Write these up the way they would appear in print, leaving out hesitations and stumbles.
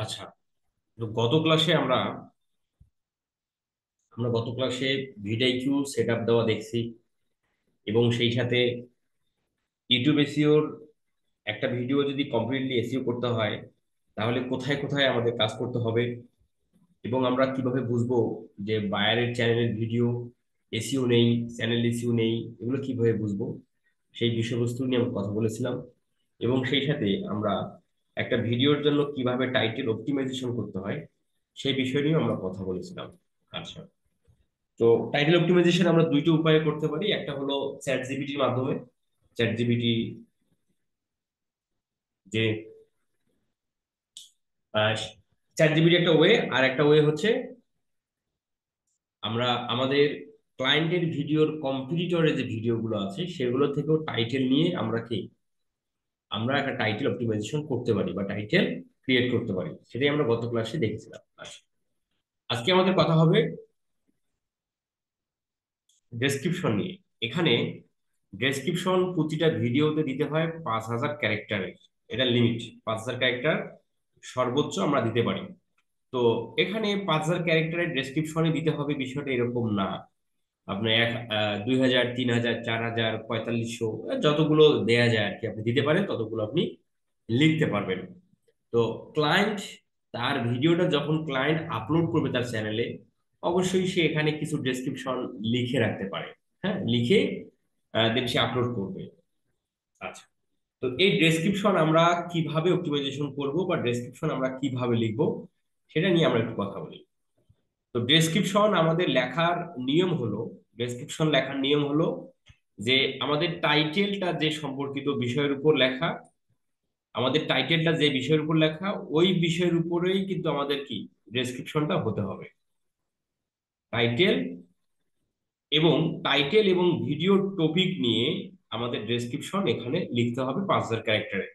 আচ্ছা, তো গত ক্লাসে ভিডিআইকিউ সেট আপ দেওয়া দেখছি, এবং সেই সাথে ইউটিউব এসইওর একটা ভিডিও যদি কমপ্লিটলি এসইও করতে হয়, তাহলে কোথায় কোথায় আমাদের কাজ করতে হবে, এবং আমরা কিভাবে বুঝবো যে বায়ারের চ্যানেলের ভিডিও এসইও নেই, চ্যানেল এসইও নেই, এগুলো কিভাবে বুঝবো, সেই বিষয়বস্তু নিয়ে আমরা কথা বলেছিলাম। এবং সেই সাথে আমরা একটা ভিডিওর জন্য কিভাবে টাইটেল অপটিমাইজেশন করতে হয়, সেই বিষয় নিয়েও আমরা কথা বলেছিলাম। আচ্ছা, তো টাইটেল অপটিমাইজেশন আমরা দুইটা উপায়ে করতে পারি। একটা হলো চ্যাট জিপিটির মাধ্যমে। চ্যাট জিপিটি যে চ্যাট জিপিটি একটা ওয়ে, আর একটা ওয়ে হচ্ছে আমরা আমাদের ক্লায়েন্টের ভিডিওর কম্পিটিটরের যে ভিডিওগুলো আছে সেগুলো থেকেও টাইটেল নিয়ে আমরা একটা টাইটেল অপটিমাইজেশন করতে পারি বা টাইটেল ক্রিয়েট করতে পারি। সেটাই আমরা গত ক্লাসে দেখেছিলাম। আচ্ছা, আজকে আমাদের কথা হবে ডেসক্রিপশন নিয়ে। এখানে ডেসক্রিপশন প্রতিটা ভিডিওতে দিতে হয় 5,000 ক্যারেক্টারের। এটা লিমিট, 5,000 ক্যারেক্টার সর্বোচ্চ আমরা দিতে পারি। তো এখানে 5,000 ক্যারেক্টারের ডেসক্রিপশনে দিতে হবে বিষয়টা এরকম না। আপনি 2,000, 3,000, 4,000, 4,500, যতগুলো দেয়া যায় আর কি আপনি দিতে পারেন, ততগুলো আপনি লিখতে পারবেন। তো ক্লায়েন্ট তার ভিডিওটা যখন ক্লায়েন্ট আপলোড করবে তার চ্যানেলে, অবশ্যই সে এখানে কিছু ডেসক্রিপশন লিখে রাখতে পারে। হ্যাঁ, লিখে দেন সে আপলোড করবে। আচ্ছা, তো এই ডেসক্রিপশন আমরা কিভাবে অপটিমাইজেশন করব বা ডেসক্রিপশন আমরা কিভাবে লিখব, সেটা নিয়ে আমরা একটু কথা বলি। তো ডেসক্রিপশন আমাদের লেখার নিয়ম হলো ডেসক্রিপশন লেখার নিয়ম হলো যে আমাদের টাইটেলটা যে সম্পর্কিত বিষয়ের উপর লেখা, আমাদের টাইটেলটা যে বিষয়ের উপর লেখা, ওই বিষয়ের উপরেই কিন্তু আমাদের কি ডেসক্রিপশনটা হতে হবে। টাইটেল টাইটেল এবং ভিডিও টপিক নিয়ে আমাদের ডেসক্রিপশন এখানে লিখতে হবে 5,000 ক্যারেক্টারে।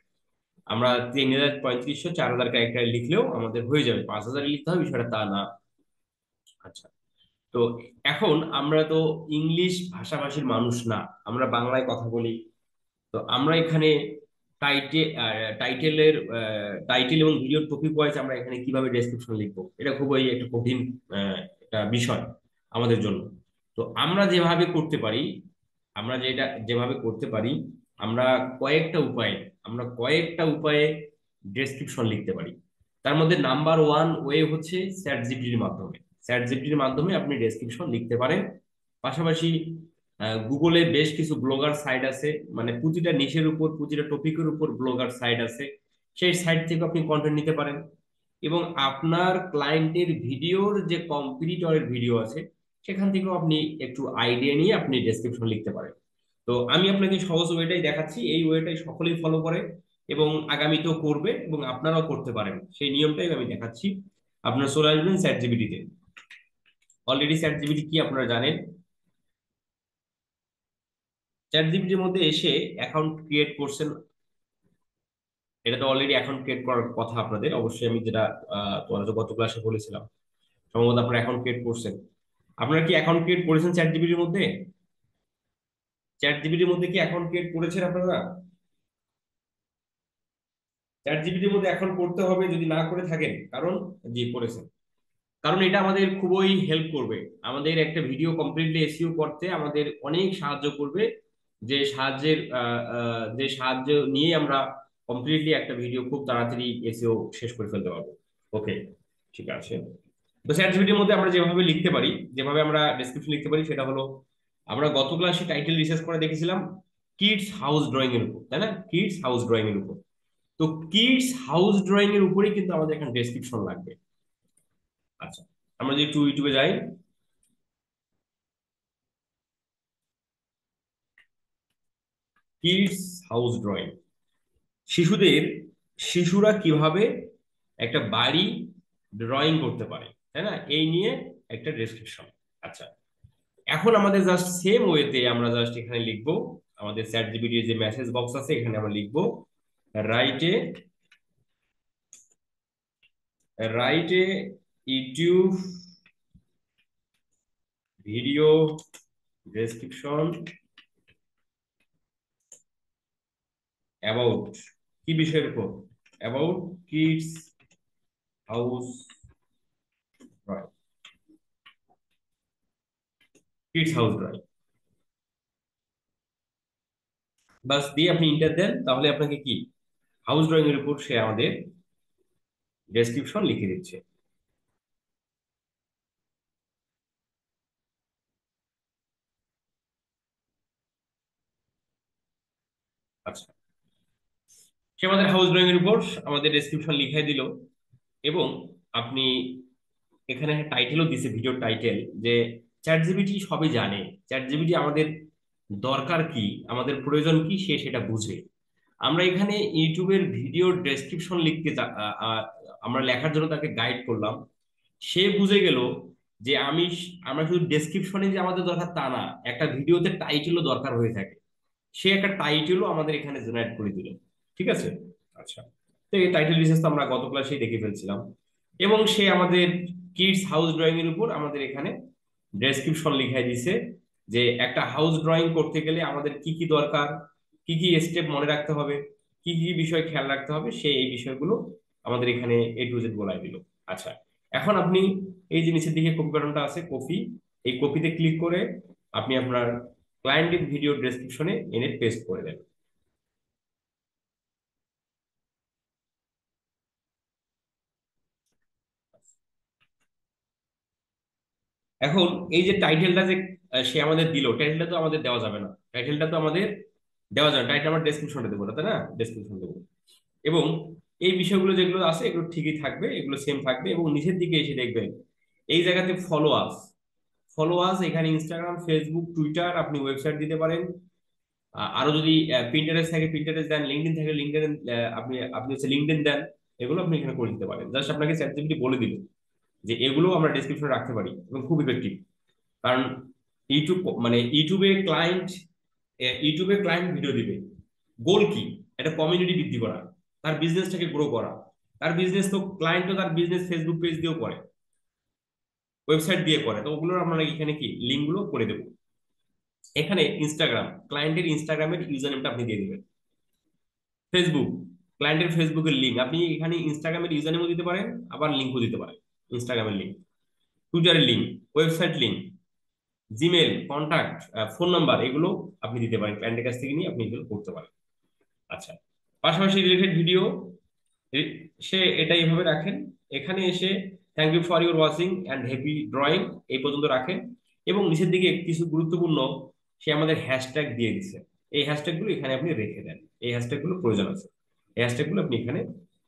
আমরা 3,000, 3,500, 4,000 ক্যারেক্টারে লিখলেও আমাদের হয়ে যাবে। 5,000 লিখতে হবে বিষয়টা তা না। আচ্ছা, তো এখন আমরা তো ইংলিশ ভাষাভাষীর মানুষ না, আমরা বাংলায় কথা বলি। তো আমরা এখানে টাইটে টাইটেলের টাইটেল এবং ভিডিও টপিক ওয়াইজ আমরা এখানে কিভাবে ডেসক্রিপশন লিখবো, এটা খুবই একটা কঠিন একটা বিষয় আমাদের জন্য। তো আমরা যেভাবে করতে পারি, আমরা কয়েকটা উপায়ে আমরা কয়েকটা উপায়ে ডেসক্রিপশন লিখতে পারি। তার মধ্যে নাম্বার ওয়ান ওয়ে হচ্ছে চ্যাট জিপিটির মাধ্যমে। চ্যাট জিপিটির মাধ্যমে আপনি ডেসক্রিপশন লিখতে পারেন। পাশাপাশি গুগলে বেশ কিছু ব্লগার সাইট আছে, মানে প্রতিটা নিশের উপর প্রতিটা টপিকের উপর ব্লগার সাইট আছে। সেই সাইট থেকে আপনি কন্টেন্ট নিতে পারেন, এবং আপনার ক্লায়েন্টের ভিডিওর যে কম্পিটিটরের ভিডিও আছে সেখান থেকেও আপনি একটু আইডিয়া নিয়ে আপনি ডেসক্রিপশন লিখতে পারেন। তো আমি আপনাকে সহজ ওয়েটাই দেখাচ্ছি, এই ওয়েটাই সকলেই ফলো করে এবং আগামীতেও করবে, এবং আপনারাও করতে পারেন, সেই নিয়মটাই আমি দেখাচ্ছি। আপনারা চলে আসবেন চ্যাট জিপিটিতে। অলরেডি চ্যাট জিপিটি কি আপনারা জানেন। চ্যাট জিপিটির মধ্যে এসে অ্যাকাউন্ট ক্রিয়েট করছেন, এটা তো অলরেডি অ্যাকাউন্ট ক্রিয়েট করার কথা আপনাদের, অবশ্যই আমি যেটা তোমাদের তো গত ক্লাসে বলেছিলাম, সম্ভবত আপনারা অ্যাকাউন্ট ক্রিয়েট করছেন। আপনারা কি অ্যাকাউন্ট ক্রিয়েট করেছেন চ্যাট জিপিটির মধ্যে? চ্যাট জিপিটির মধ্যে কি অ্যাকাউন্ট ক্রিয়েট করেছেন আপনারা? চ্যাট জিপিটির মধ্যে অ্যাকাউন্ট করতে হবে যদি না করে থাকেন, কারণ জি করেছেন, কারণ এটা আমাদের খুবই হেল্প করবে। আমাদের একটা ভিডিও কমপ্লিটলি এসইও করতে আমাদের অনেক সাহায্য করবে। যে সাহায্য নিয়ে আমরা কমপ্লিটলি একটা ভিডিও খুব তাড়াতাড়ি এসইও শেষ করে ফেলতে পারবো। ওকে, ঠিক আছে। তো চ্যাট জিপিটির মধ্যে আমরা যেভাবে লিখতে পারি, যেভাবে আমরা ডেসক্রিপশন লিখতে পারি, সেটা হলো আমরা গত ক্লাসে টাইটেল রিসার্চ করে দেখেছিলাম কিডস হাউস ড্রয়িং এর উপর, তাই না? কিডস হাউস ড্রয়িং এর উপর। তো কিডস হাউস ড্রয়িং এর উপরেই কিন্তু আমাদের এখানে ডেসক্রিপশন লাগবে। আচ্ছা, আমরা যদি একটু ইউটিউবে যাই, কিডস হাউস ড্রয়িং, শিশুদের শিশুরা কিভাবে একটা বাড়ি ড্রয়িং করতে পারে, তাই না, এই নিয়ে একটা ডেসক্রিপশন। আচ্ছা, এখন আমাদের জাস্ট সেম ওয়েতে আমরা জাস্ট এখানে লিখবো, আমাদের চ্যাট জিপিটির যে মেসেজ বক্স আছে এখানে আমরা লিখবো রাইটে রাইটে ইউটিউব ভিডিও ডেসক্রিপশন অ্যাবাউট কি বিষয়ের উপর, about kids house drawing, kids house drawing, বাস দিয়ে আপনি ইন্টার দেন, তাহলে আপনাকে কি হাউস ড্রয়িং এর উপর সে আমাদের ডেসক্রিপশন লিখে দিচ্ছে। আচ্ছা, সে আমাদের হাউস ড্রয়িং এর উপর আমাদের ডেসক্রিপশন লিখে দিল। এবং আপনি এখানে টাইটেলও দিছে, ভিডিও টাইটেল, যে চ্যাট জিপিটি সবই জানে, চ্যাট জিপিটি আমাদের দরকার কি, আমাদের প্রয়োজন কি, সে সেটা বুঝে। আমরা এখানে ইউটিউবের ভিডিও ডেসক্রিপশন লিখতে আমরা লেখার জন্য তাকে গাইড করলাম। সে বুঝে গেল যে আমরা শুধু ডেসক্রিপশনে যে আমাদের দরকার তা না, একটা ভিডিওতে টাইটেলও দরকার হয়ে থাকে। সে একটা টাইটেলও আমাদের এখানে জেনারেট করে দিল। ঠিক আছে। আচ্ছা, তো এই টাইটেল বিশেষ তো আমরা গত ক্লাসেই দেখে ফেলছিলাম। এবং সে আমাদের কিডস হাউস ড্রয়িং এর উপর আমাদের এখানে ডেসক্রিপশন লিখাই দিছে, যে একটা হাউস ড্রয়িং করতে গেলে আমাদের কি কি দরকার, কি কি স্টেপ মনে রাখতে হবে, কি কি বিষয় খেয়াল রাখতে হবে, সে এই বিষয়গুলো আমাদের এখানে এ টু জেড বলাই দিল। আচ্ছা, এখন আপনি এই যে নিচের দিকে কপি বাটনটা আছে, কপি, এই কপিতে ক্লিক করে আপনি আপনার ক্লায়েন্টের ভিডিও ডেসক্রিপশনে এনে পেস্ট করে দেন। এখন এই যে টাইটেলটা যে সে আমাদের দিল, টাইটেলটা তো আমাদের দেওয়া যাবে না, টাইটেলটা তো আমাদের দেওয়া যাবে না, টাইটেল আমরা ডেসক্রিপশনে দেবো না, তাই না? ডেসক্রিপশন দেবো। এবং এই বিষয়গুলো যেগুলো আছে এগুলো ঠিকই থাকবে, এগুলো সেম থাকবে। এবং নিচের দিকে এসে দেখবেন এই জায়গাতে ফলো আস, ফলো আস, এখানে ইনস্টাগ্রাম, ফেসবুক, টুইটার, আপনি ওয়েবসাইট দিতে পারেন। আরো যদি প্রিন্টারেস্ট থাকে প্রিন্টারেস্ট দেন, লিঙ্কডইন থাকে লিঙ্কডইন, আপনি আপনি হচ্ছে লিঙ্কডইন দেন। এগুলো আপনি এখানে করে দিতে পারেন। জাস্ট আপনাকে চ্যাটজিপিটি বলে দিল যে এগুলো আমরা ডেসক্রিপশনে রাখতে পারি, এবং খুব ইফেক্টিভ। কারণ ইউটিউব, মানে ইউটিউবে ক্লায়েন্ট ভিডিও দিবে, গোল কি? একটা কমিউনিটি বৃদ্ধি করা, তার বিজনেসটাকে গ্রো করা। তার বিজনেস তো ক্লায়েন্ট তো তার বিজনেস ফেসবুক পেজ দিয়েও করে, ওয়েবসাইট দিয়ে করে, তো ওগুলো আমরা এখানে কি লিঙ্কগুলো করে দেবো। এখানে ইনস্টাগ্রাম, ক্লায়েন্টের ইনস্টাগ্রামের ইউজার নেমটা আপনি দিয়ে দিবেন। ফেসবুক, ক্লায়েন্টের ফেসবুকের লিঙ্ক আপনি এখানে ইনস্টাগ্রামের ইউজার নেমও দিতে পারেন, আবার লিঙ্কও দিতে পারেন, ইনস্টাগ্রামের লিঙ্ক, টুইটারের link, website link, Gmail, contact, phone number, এগুলো আপনি দিতে পারেন, ক্লায়েন্টের কাছ থেকে নিয়ে আপনি এগুলো করতে পারেন। আচ্ছা, পাশাপাশি রিলেটেড ভিডিও সে এটা এইভাবে রাখেন। এখানে এসে thank you for your watching and happy drawing এই পর্যন্ত রাখেন। এবং নিচের দিকে কিছু গুরুত্বপূর্ণ সে আমাদের হ্যাশট্যাগ দিয়ে দিচ্ছে, এই হ্যাশট্যাগুলো এখানে আপনি রেখে দেন, এই হ্যাশট্যাগুলো প্রয়োজন আছে, এই হ্যাশট্যাগুলো আপনি এখানে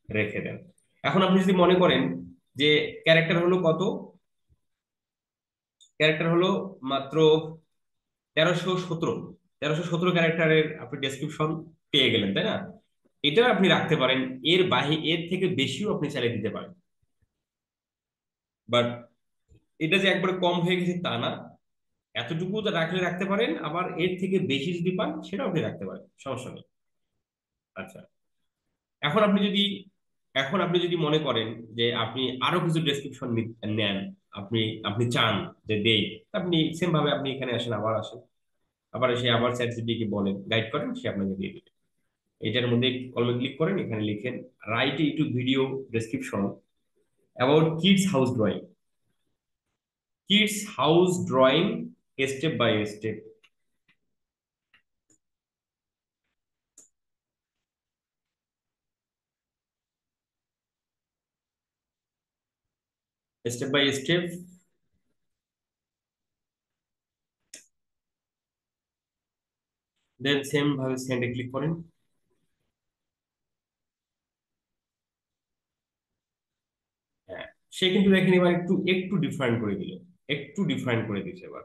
রেখে দেন। এখন আপনি যদি মনে করেন যে ক্যারেক্টার হলো কত, ক্যারেক্টার হলো মাত্র 1317, 1317 ক্যারেক্টারের আপনি ডেসক্রিপশন পেয়ে গেলেন, তাই না? এটা আপনি রাখতে পারেন, এর থেকে বেশিও আপনি চালিয়ে দিতে পারেন। বাট এটা যে একবারে কম হয়ে গেছে তা না, এতটুকু তো রাখলে রাখতে পারেন, আবার এর থেকে বেশি যদি পান সেটাও আপনি রাখতে পারেন, সমস্যা নেই। আচ্ছা, এখন আপনি যদি এখন আপনি যদি মনে করেন যে আপনি আরো কিছু ডেসক্রিপশন নেন, আপনি আপনি চান যে দেই, আপনি সেম ভাবে আপনি এখানে আসেন, আবার আসেন, আবার এসে আবার চ্যাট জিপিটি কে বলেন, গাইড করেন, সে আপনাকে দিয়ে দিবে। এটার মধ্যে কলমে ক্লিক করেন, এখানে লিখেন write YouTube video description about kids house drawing, kids house drawing step by step, step by step, then same ভাবে সেন্ডে ক্লিক করেন। হ্যাঁ, সে কিন্তু দেখেন এবার একটু একটু ডিফারেন্ট করে দিল, একটু ডিফারেন্ট করে দিচ্ছে এবার,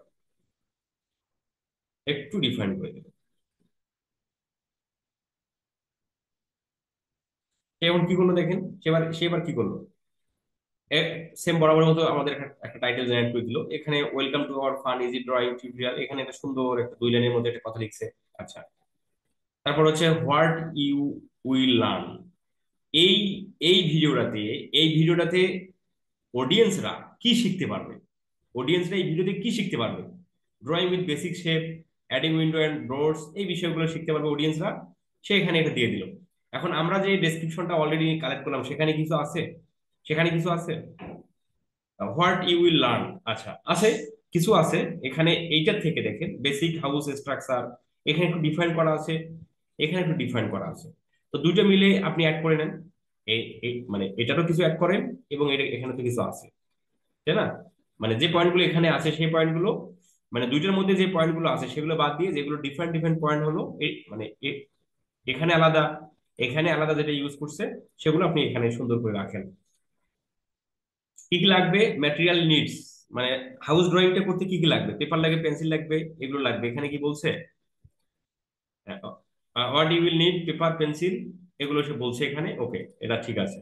একটু ডিফারেন্ট করে দিল। সে এবার কি করলো দেখেন, সে এবার কি করলো, সেম বরাবর মতো আমাদের একটা একটা টাইটেল জেনারেট করে দিল। এখানে welcome to our fun easy drawing tutorial, এখানে একটা সুন্দর একটা 2 লাইনের মধ্যে একটা কথা লিখছে। আচ্ছা, তারপর হচ্ছে হোয়াট ইউ উইল লার্ন, এই এই ভিডিওটাতে অডিয়েন্সরা কি শিখতে পারবে, অডিয়েন্সরা এই ভিডিওতে কি শিখতে পারবে, drawing with basic shape, adding window and doors, এই বিষয়গুলো শিখতে পারবে অডিয়েন্সরা, সে এখানে এটা দিয়ে দিল। এখন আমরা যে ডেসক্রিপশনটা অলরেডি কালেক্ট করলাম সেখানে কিছু আছে, সেখানে কিছু আছে? হোয়াট ইউ উইল লার্ন, আচ্ছা আছে, কিছু আছে এখানে। এইটার থেকে দেখেন বেসিক হাউস স্ট্রাকচার, এখানে একটু ডিফাইন করা আছে, এখানে একটু ডিফাইন করা আছে। তো দুইটা মিলে আপনি অ্যাড করে নেন। মানে এটারও কিছু অ্যাড করেন এবং এটা এখানে তো কিছু আছে, তাই না? মানে যে পয়েন্টগুলো এখানে আছে সেই পয়েন্টগুলো, মানে দুইটার মধ্যে যে পয়েন্টগুলো আছে সেগুলো বাদ দিয়ে যেগুলো ডিফারেন্ট ডিফারেন্ট পয়েন্ট হলো মানে এখানে আলাদা, এখানে আলাদা যেটা ইউজ করছে সেগুলো আপনি এখানে সুন্দর করে রাখেন। কি কি লাগবে? ম্যাটেরিয়াল নিডস, মানে হাউস ড্রয়িংটা করতে কি কি লাগবে? পেপার লাগবে, পেন্সিল লাগবে, এগুলো লাগবে। এখানে কি বলছে? What you will need, paper, pencil, এগুলো সে বলছে এখানে। ওকে, এটা ঠিক আছে।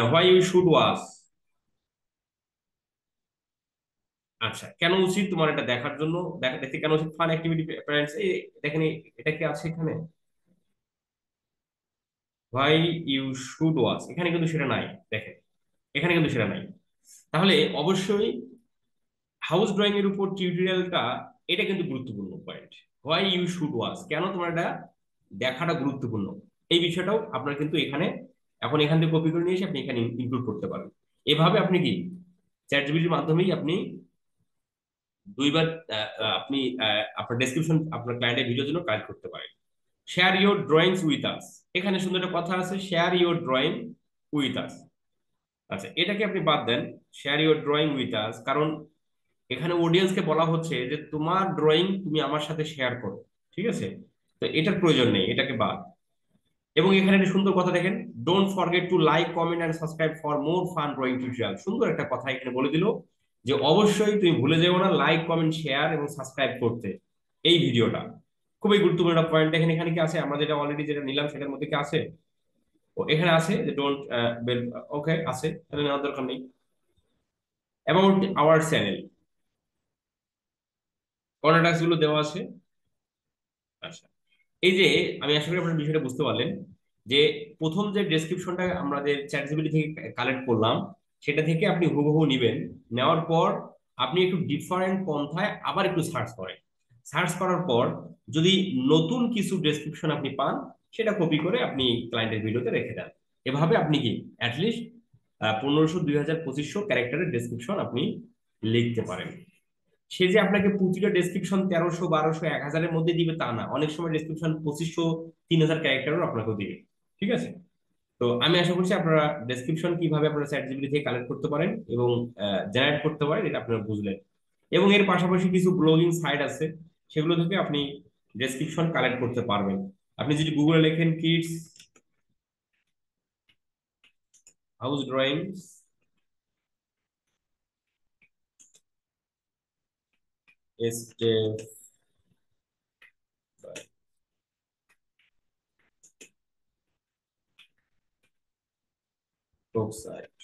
হোয়াই ইউ শুড ওয়াচ, আচ্ছা কেন উচিত তোমার এটা দেখার জন্য, দেখতে কেন উচিত? ফান অ্যাক্টিভিটি প্যারেন্টস, এই দেখেন এটা কি আছে এখানে? হোয়াই ইউ শুড ওয়াচ, এখানে কিন্তু সেটা নাই, দেখেন এখানে কিন্তু সেটা নাই। তাহলে অবশ্যই হাউস ড্রয়িং এর উপর টিউটোরিয়ালটা, এটা কিন্তু গুরুত্বপূর্ণ point. Why you should watch, কেন তোমার এটা দেখাটা গুরুত্বপূর্ণ, এই বিষয়টাও আপনার কিন্তু এখানে, এখন এখান থেকে কপি করে নিয়ে এসে আপনি এখানে ইনক্লুড করতে পারেন। এভাবে আপনি কি চ্যাট জিপিটির মাধ্যমেই আপনি দুইবার আপনি আপনার ডেসক্রিপশন আপনার ক্লায়েন্টের ভিডিওর জন্য কাজ করতে পারেন। Share your drawings with us, এখানে সুন্দর একটা কথা আছে, share your drawing with us. আচ্ছা এটাকে আপনি বাদ দেন, share your drawing with us, কারণ এখানে অডিয়েন্সকে বলা হচ্ছে যে তোমার ড্রয়িং তুমি আমার সাথে শেয়ার করো, ঠিক আছে? তো এটার প্রয়োজন নেই, এটাকে বাদ। এবং এখানে একটা সুন্দর কথা দেখেন, don't forget to like, comment and subscribe for more fun drawing tutorial. সুন্দর একটা কথা এখানে বলে দিল যে অবশ্যই তুমি ভুলে যেও না লাইক, কমেন্ট, শেয়ার এবং সাবস্ক্রাইব করতে এই ভিডিওটা। খুবই গুরুত্বপূর্ণ একটা পয়েন্ট। দেখেন এখানে কি আছে, আমরা যেটা অলরেডি যেটা নিলাম সেটার মধ্যে কি আছে? ও এখানে আছে যে ডোন্ট বেল, ওকে আছে, তাহলে নেওয়ার দরকার নেই। অ্যাবাউট আওয়ার চ্যানেল, কন্টাক্ট গুলো দেওয়া আছে। আচ্ছা এই যে, আমি আশা করি আপনার বিষয়টা বুঝতে পারলেন যে প্রথম যে ডেসক্রিপশনটা আমরা যে চ্যাট জিপিটি থেকে কালেক্ট করলাম সেটা থেকে আপনি হুবহু নিবেন। নেওয়ার পর আপনি একটু ডিফারেন্ট পন্থায় আবার একটু সার্চ করেন। সার্চ করার পর যদি নতুন কিছু ডেসক্রিপশন আপনি পান, সেটা কপি করে আপনি ক্লায়েন্টের ভিডিওতে রেখে দেন। এভাবে আপনি কি অ্যাটলিস্ট 1500 2000 2500 ক্যারেক্টারের ডেসক্রিপশন আপনি লিখতে পারেন। সে যে আপনাকে প্রতিটা ডেসক্রিপশন 1300 1200 1000-এর মধ্যে দিবে তা না, অনেক সময় ডেসক্রিপশন 2500 3000 ক্যারেক্টারও আপনাকে দিবে। ঠিক আছে? তো আমি আশা করছি আপনারা ডেসক্রিপশন কিভাবে আপনারা চ্যাট জিপিটি থেকে কালেক্ট করতে পারেন এবং জেনারেট করতে পারেন এটা আপনারা বুঝলেন। এবং এর পাশাপাশি কিছু ব্লগিং সাইট আছে, সেগুলো থেকে আপনি ডেসক্রিপশন কালেক্ট করতে পারবেন। আপনি যদি গুগলে লেখেন kids house drawings step site,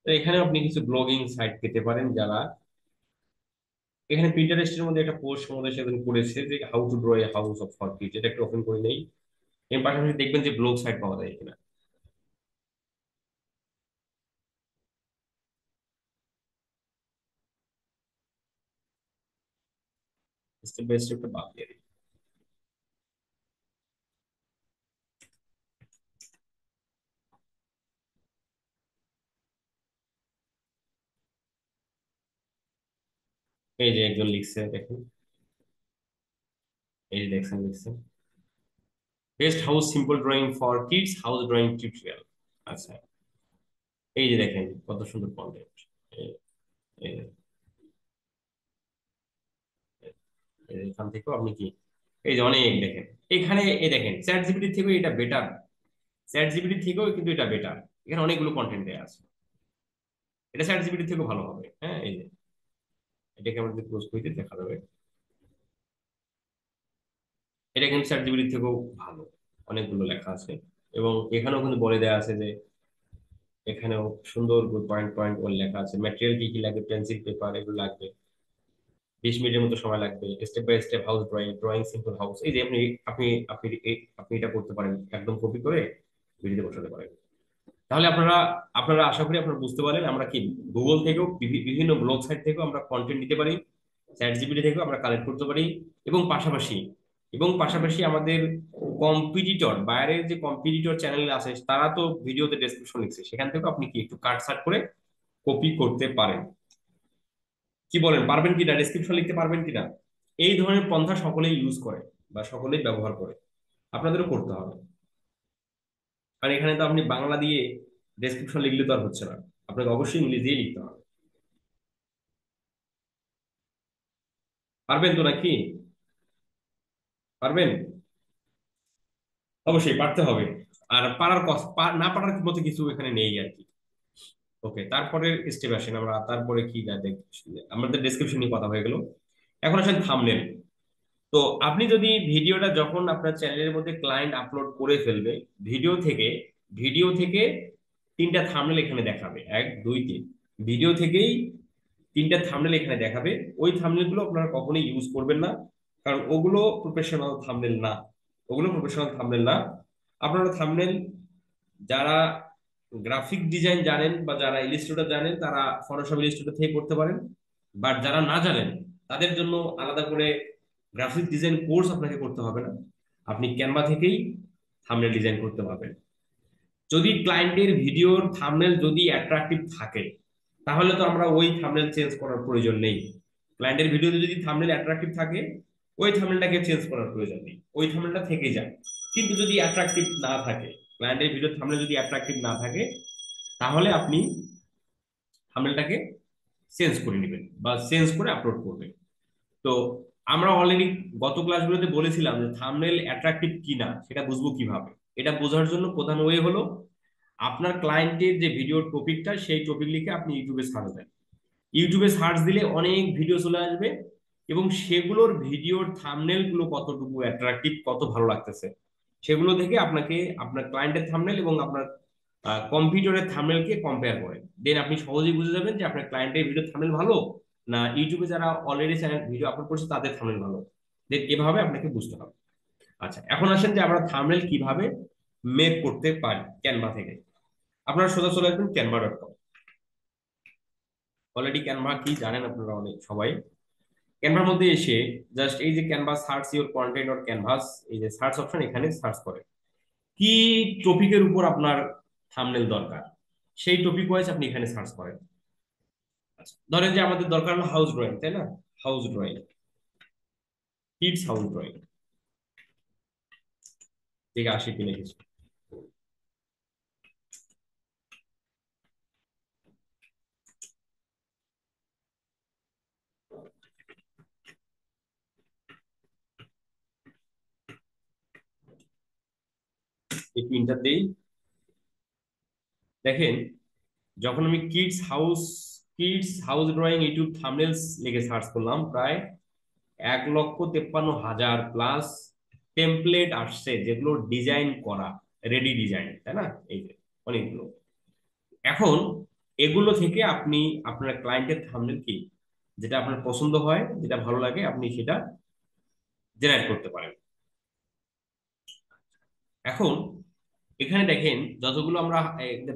তো এখানে আপনি কিছু ব্লগিং সাইট পেতে পারেন যারা, এখানে প্রিন্টারেস্টের মধ্যে একটা পোস্ট আমাদের সেদিন করেছে যে how to draw a house of for kids, এটা একটু ওপেন করে নেই। এর পাশাপাশি দেখবেন যে ব্লগ সাইট পাওয়া যায় কিনা, স্টেপ বাই স্টেপ বাদ দিয়ে দিই। এই যে একজন লিখছে দেখুন, এই যে দেখছেন লিখছে best house simple drawing for kids house drawing tutorial. আচ্ছা এই যে দেখেন কত সুন্দর কন্টেন্ট। এখান থেকেও আপনি কি, এই যে অনেক দেখেন এখানে, এই দেখেন চ্যাট জিপিটি থেকেও এটা বেটার, চ্যাট জিপিটি থেকেও কিন্তু এটা বেটার। এখানে অনেকগুলো কন্টেন্ট দেওয়া আছে, এটা চ্যাট জিপিটি থেকেও ভালো হবে। হ্যাঁ এই যে এটাকে আমরা যদি ক্লোজ করে দিই দেখা যাবে এটা কিন্তু চ্যাট জিপিটি থেকেও ভালো। অনেকগুলো লেখা আছে এবং এখানেও কিন্তু বলে দেওয়া আছে যে এখানেও সুন্দর পয়েন্ট পয়েন্ট ওর লেখা আছে ম্যাটেরিয়াল কি কি লাগবে, পেন্সিল, পেপার এগুলো লাগবে। 20 মিনিটের মতো সময় লাগবে। Step by step house drawing, drawing simple house, এই যে আপনি আপনি আপনি আপনি এটা করতে পারেন, একদম কপি করে ভিডিওতে বসাতে পারেন। তাহলে আপনারা আপনারা আশা করি আপনারা বুঝতে পারেন আমরা কি গুগল থেকেও বিভিন্ন ব্লগ সাইট থেকেও আমরা কন্টেন্ট নিতে পারি, চ্যাট জিপিটি থেকেও আমরা কালেক্ট করতে পারি এবং পাশাপাশি এবং পাশাপাশি আমাদের কম্পিটিটর, বাইরের যে কম্পিটিটর চ্যানেল আছে তারা তো ভিডিওতে ডেসক্রিপশন লিখছে, সেখান থেকে আপনি কি একটু কাট সাট করে কপি করতে পারেন। কি বলেন, পারবেন কিনা, ডেসক্রিপশন লিখতে পারবেন কিনা? এই ধরনের পন্থা সকলেই ইউজ করে বা সকলেই ব্যবহার করে, আপনাদেরও করতে হবে। আর এখানে তো আপনি বাংলা দিয়ে ডেসক্রিপশন লিখলে তো আর হচ্ছে না, আপনাকে অবশ্যই ইংলিশ দিয়ে লিখতে হবে। পারবেন তো নাকি? পারবেন? অবশ্যই পারতে হবে। আর পারার না পারার মতো কিছু এখানে নেই আর কি। ওকে, তারপরে স্টেপ আসেন আমরা, তারপরে কি আমাদের ডেসক্রিপশন নিয়ে কথা হয়ে গেল। এখন আসেন থাম্বনেল। তো আপনি যদি ভিডিওটা যখন আপনার চ্যানেলের মধ্যে ক্লায়েন্ট আপলোড করে ফেলবে, ভিডিও থেকে ভিডিও থেকে তিনটা থাম্বনেল এখানে দেখাবে, এক দুই তিন। ভিডিও থেকেই তিনটা থাম্বনেল এখানে দেখাবে। ওই থাম্বনেল গুলো আপনারা কখনোই ইউজ করবেন না, কারণ ওগুলো প্রফেশনাল থাম্বনেল না। ওগুলো প্রফেশনাল থাম্বনেল না। আপনারা থাম্বনেল, যারা গ্রাফিক ডিজাইন জানেন বা যারা ইলিস্ট্রেটর জানেন তারা ফটোশপ ইলিস্ট্রেটর থেকে করতে পারেন। বাট যারা না জানেন তাদের জন্য আলাদা করে গ্রাফিক ডিজাইন কোর্স আপনাকে করতে হবে না, আপনি ক্যানভা থেকেই থাম্বনেল ডিজাইন করতে পারবেন। যদি ক্লায়েন্টের ভিডিওর থাম্বনেল যদি অ্যাট্রাকটিভ থাকে, তাহলে তো আমরা ওই থাম্বনেল চেঞ্জ করার প্রয়োজন নেই। ক্লায়েন্টের ভিডিওতে যদি থাম্বনেল অ্যাট্রাকটিভ থাকে, ওই থাম্বনেলটাকে চেঞ্জ করার প্রয়োজন নেই, ওই থাম্বনেলটা থেকে যায়। কিন্তু যদি অ্যাট্রাকটিভ না থাকে, ক্লায়েন্টের ভিডিওর থাম্বনেল যদি অ্যাট্রাকটিভ না থাকে, তাহলে আপনি থাম্বনেলটাকে চেঞ্জ করে নেবেন বা চেঞ্জ করে আপলোড করবেন। তো আমরা অলরেডি গত ক্লাসগুলোতে বলেছিলাম যে থাম্বনেল অ্যাট্রাকটিভ কিনা সেটা বুঝবো কিভাবে। এটা বোঝার জন্য প্রধান ওয়ে হলো আপনার ক্লায়েন্টের যে ভিডিও টপিকটা, সেই টপিক লিখে আপনি ইউটিউবে সার্চ দেন। ইউটিউবে সার্চ দিলে অনেক ভিডিও চলে আসবে, এবং সেগুলোর ভিডিওর থাম্বনেল গুলো কতটুকু অ্যাট্রাকটিভ, কত ভালো লাগতেছে, সেগুলো থেকে আপনাকে আপনার ক্লায়েন্টের থাম্বনেল এবং আপনার কম্পিউটারের থাম্বনেলকে কম্পেয়ার করেন। দেন আপনি সহজেই বুঝে যাবেন যে আপনার ক্লায়েন্টের ভিডিও থাম্বনেল ভালো, না ইউটিউবে যারা অলরেডি চ্যানেল ভিডিও আপলোড করছে তাদের থাম্বনেল ভালো। দেন এভাবে আপনাকে বুঝতে হবে। আচ্ছা, এখন আসেন যে আমরা থাম্বনেল কিভাবে মেক করতে পারি ক্যানভা থেকে। আপনারা সোজা চলে আসবেন canva.com। অলরেডি ক্যানভা কি জানেন আপনারা অনেক সবাই। ক্যানভার মধ্যে এসে জাস্ট এই যে canvas search your content or canvas, এই যে সার্চ অপশন, এখানে সার্চ করে কি টপিকের উপর আপনার থাম্বনেল দরকার, সেই টপিক ওয়াইজ আপনি এখানে সার্চ করেন। আচ্ছা, ধরেন যে আমাদের দরকার হলো হাউস ড্রয়িং, তাই না? House drawing, kids house drawing থেকে 80 কিছু। একটু ইন্টার দেই। দেখেন, যখন আমি kids house drawing YouTube thumbnails লিখে সার্চ করলাম, প্রায় 1,53,000 প্লাস টেমপ্লেট আসছে, যেগুলো ডিজাইন করা, রেডি ডিজাইন, তাই না? এই যে অনেকগুলো। এখন এগুলো থেকে আপনি আপনার ক্লায়েন্টের থাম্বনেল কি, যেটা আপনার পছন্দ হয়, যেটা ভালো লাগে, আপনি সেটা জেনারেট করতে পারেন। এখন এখানে দেখেন, যতগুলো আমরা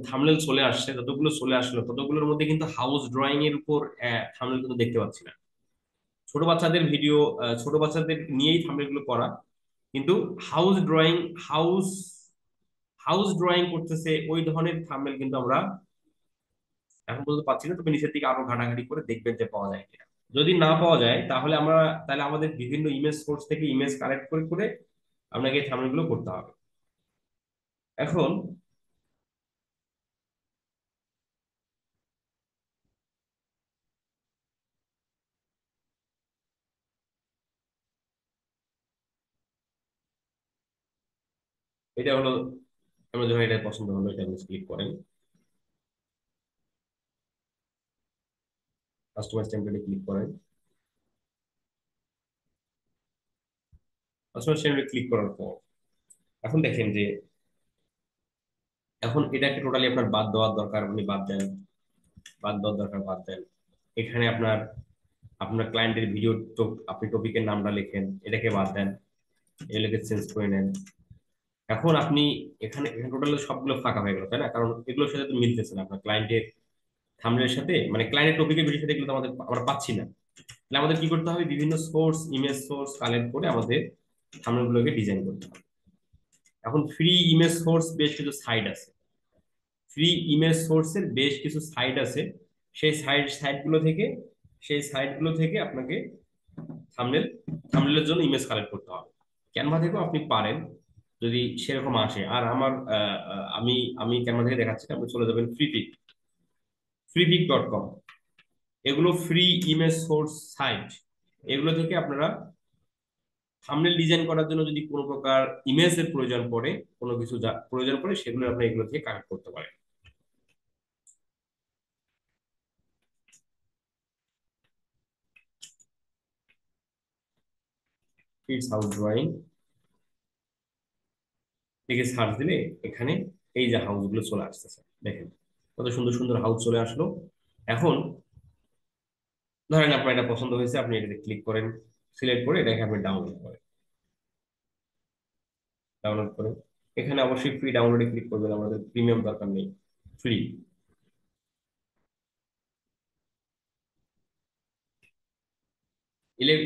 থাম্বনেল চলে আসছে, যতগুলো চলে আসলো, ততগুলোর মধ্যে কিন্তু হাউস ড্রয়িং এর উপর থাম্বনেল কিন্তু দেখতে পাচ্ছি না। ছোট বাচ্চাদের ভিডিও, ছোট বাচ্চাদের নিয়েই থাম্বনেল গুলো করা, কিন্তু house drawing, house house drawing করতেছে ওই ধরনের থাম্বনেল কিন্তু আমরা এখন পর্যন্ত পাচ্ছি না। তবে নিচের দিকে আরো ঘাটাঘাটি করে দেখবেন যে পাওয়া যায় কিনা। যদি না পাওয়া যায় তাহলে তাহলে আমাদের বিভিন্ন ইমেজ সোর্স থেকে ইমেজ কালেক্ট করে করে আপনাকে এই থাম্বনেল গুলো করতে হবে। এখন এটা হলো, আমরা যখন এটা পছন্দ হলো, এটা আপনি ক্লিক করেন, কাস্টমাইজ টেমপ্লেটে ক্লিক করেন। কাস্টমাইজ টেমপ্লেটে ক্লিক করার পর এখন দেখেন যে এখন এটাকে টোটালি আপনার বাদ দেওয়ার দরকার, আপনি বাদ দেন। বাদ দেওয়ার দরকার, বাদ দেন। এখানে আপনার আপনার ক্লায়েন্টের ভিডিও, আপনি টপিকের নামটা লেখেন, এটাকে বাদ দেন, এগুলোকে চেঞ্জ করে নেন। এখন আপনি এখানে এখানে টোটাল সবগুলো ফাঁকা হয়ে গেল, তাই না? কারণ এগুলোর সাথে তো মিলতেছে না আপনার ক্লায়েন্টের থাম্বনেলের সাথে, মানে ক্লায়েন্টের টপিকের ভিডিওর সাথে এগুলো তো আমরা পাচ্ছি না। তাহলে আমাদের কি করতে হবে, বিভিন্ন সোর্স, ইমেজ সোর্স কালেক্ট করে আমাদের থাম্বনেল গুলোকে ডিজাইন করতে হবে। এখন ফ্রি ইমেজ সোর্স বেশ কিছু সাইট আছে, ফ্রি ইমেজ সোর্সের বেশ কিছু সাইট আছে। সেই সাইটগুলো থেকে, সেই সাইটগুলো থেকে আপনাকে থাম্বনেল থাম্বনেলের জন্য ইমেজ কালেক্ট করতে হবে। ক্যানভা থেকেও আপনি পারেন যদি সেরকম আসে। আর আমার আমি আমি ক্যানভা থেকে দেখাচ্ছি, আপনি চলে যাবেন ফ্রিপিক, ফ্রিপিক.com। এগুলো ফ্রি ইমেজ সোর্স সাইট। এগুলো থেকে আপনারা থাম্বনেল ডিজাইন করার জন্য যদি কোনো প্রকার ইমেজের প্রয়োজন পড়ে, কোনো কিছু যা প্রয়োজন পড়ে, সেগুলো আপনি এগুলো থেকে কালেক্ট করতে পারেন। কিডস হাউস ড্রয়িং থেকে সার্চ দিলে এখানে এই যে হাউস গুলো চলে আসতেছে, দেখেন কত সুন্দর সুন্দর হাউস চলে আসলো। এখন ধরেন আপনার এটা পছন্দ হয়েছে, আপনি এটাতে ক্লিক করেন, সিলেক্ট করে এটাকে আপনি ডাউনলোড করেন, ডাউনলোড করেন। এখানে অবশ্যই ফ্রি ডাউনলোডে ক্লিক করবেন, আমাদের প্রিমিয়াম দরকার নেই, ফ্রি।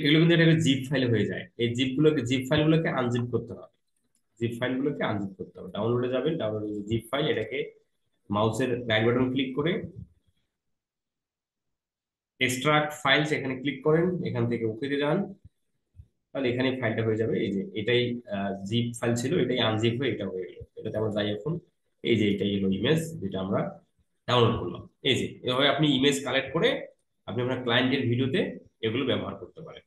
এগুলো কিন্তু এটা জিপ ফাইলে হয়ে যায়। এই জিপ ফাইলগুলোকে আনজিপ করতে হবে, জিপ ফাইলগুলোকে আনজিপ করতে হবে। ডাউনলোডে যাবেন, ডাউনলোডে জিপ ফাইল, এটাকে মাউসের রাইট বাটন ক্লিক করে এক্সট্রাক্ট ফাইলস এখানে ক্লিক করেন, এখান থেকে ওকেতে যান, তাহলে এখানে ফাইলটা হয়ে যাবে। এই যে এটাই জিপ ফাইল ছিল, এটাই আনজিপ হয়ে এটা হয়ে গেল। এটাতে আমরা যাই এখন, এই যে এটাই হলো ইমেজ যেটা আমরা ডাউনলোড করলাম। এই যে এভাবে আপনি ইমেজ কালেক্ট করে আপনি আপনার ক্লায়েন্টের ভিডিওতে এগুলো ব্যবহার করতে পারেন,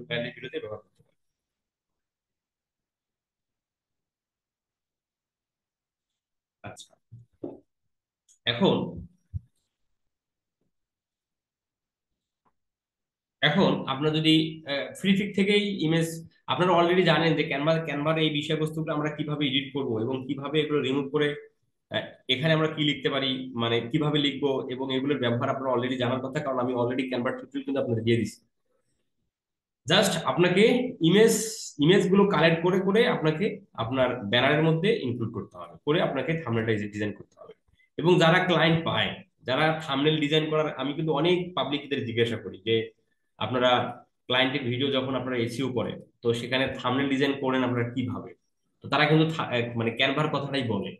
ক্লায়েন্টের ভিডিওতে ব্যবহার করতে পারেন। আচ্ছা, এখন এখন আপনার যদি ফ্রি পিক থেকেই ইমেজ, আপনারা অলরেডি জানেন যে ক্যানভার এই বিষয়বস্তুগুলো আমরা কিভাবে এডিট করব এবং কিভাবে এগুলো রিমুভ করে আহ, এখানে আমরা কি লিখতে পারি, মানে কিভাবে লিখবো, এবং এগুলোর ব্যবহার আপনারা অলরেডি জানার কথা, কারণ আমি অলরেডি ক্যানভার টিউটোরিয়াল কিন্তু আপনাদের দিয়ে দিচ্ছি। জাস্ট আপনাকে ইমেজ ইমেজগুলো কালেক্ট করে করে আপনাকে আপনার ব্যানারের মধ্যে ইনক্লুড করতে হবে, করে আপনাকে থাম্বনেলটা ডিজাইন করতে হবে। এবং যারা ক্লায়েন্ট পায়, যারা থাম্বনেল ডিজাইন করার, আমি কিন্তু অনেক পাবলিকদের জিজ্ঞাসা করি যে আপনারা ক্লায়েন্টের ভিডিও যখন আপনারা এসইও করেন, তো সেখানে থাম্বনেল ডিজাইন করেন আপনারা কিভাবে? তো তারা কিন্তু মানে ক্যানভার কথাটাই বলে।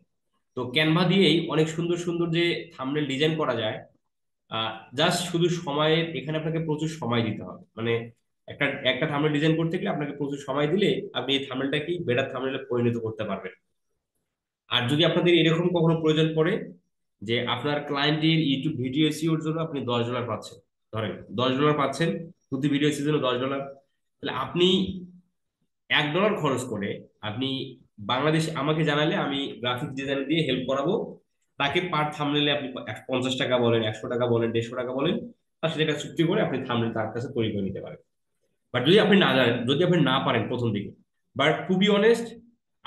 তো ক্যানভা দিয়েই অনেক সুন্দর সুন্দর যে থাম্বনেল ডিজাইন করা যায়। জাস্ট শুধু সময়ের, এখানে আপনাকে প্রচুর সময় দিতে হবে, মানে একটা একটা থাম্বনেল ডিজাইন করতে গেলে আপনাকে প্রচুর সময় দিলে আপনি এই থাম্বনেলটাকে বেটার থাম্বনেলে পরিণত করতে পারবেন। আর যদি আপনাদের এরকম কখনো প্রয়োজন পড়ে যে আপনার ক্লায়েন্টের ইউটিউব ভিডিও এসইওর জন্য আপনি $10 পাচ্ছেন, ধরেন $10 পাচ্ছেন প্রতি ভিডিও এসির জন্য $10, তাহলে আপনি $1 খরচ করে আপনি বাংলাদেশ আমাকে জানালে আমি গ্রাফিক্স ডিজাইন দিয়ে হেল্প করাবো। তাকে পার থাম্বনেলে আপনি 50 টাকা বলেন, 100 টাকা বলেন, 150 টাকা বলেন, তার সাথে একটা চুক্তি করে আপনি থাম্বনেল তার কাছে তৈরি করে নিতে পারেন। বাট যদি আপনি না জানেন, যদি আপনি না পারেন প্রথম দিকে, বাট টু বি অনেস্ট,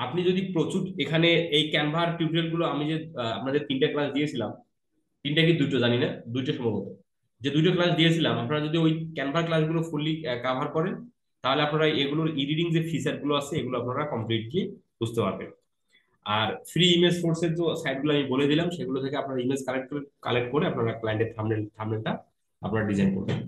আপনি যদি প্রচুর এখানে এই ক্যানভার টিউটোরিয়াল গুলো আমি যে আপনাদের 3টা ক্লাস দিয়েছিলাম, 3টা কি 2টো জানি না, 2টো সম্ভবত, যে 2টো ক্লাস দিয়েছিলাম, আপনারা যদি ওই ক্যানভার ক্লাসগুলো ফুললি কাভার করেন, তাহলে আপনারা এগুলোর এডিটিং যে ফিচার গুলো আছে এগুলো আপনারা কমপ্লিটলি বুঝতে পারবেন। আর ফ্রি ইমেজ সোর্সের যে সাইটগুলো আমি বলে দিলাম, সেগুলো থেকে আপনারা ইমেজ কালেক্ট করে আপনারা ক্লায়েন্টের থাম্বনেলটা আপনারা ডিজাইন করবেন।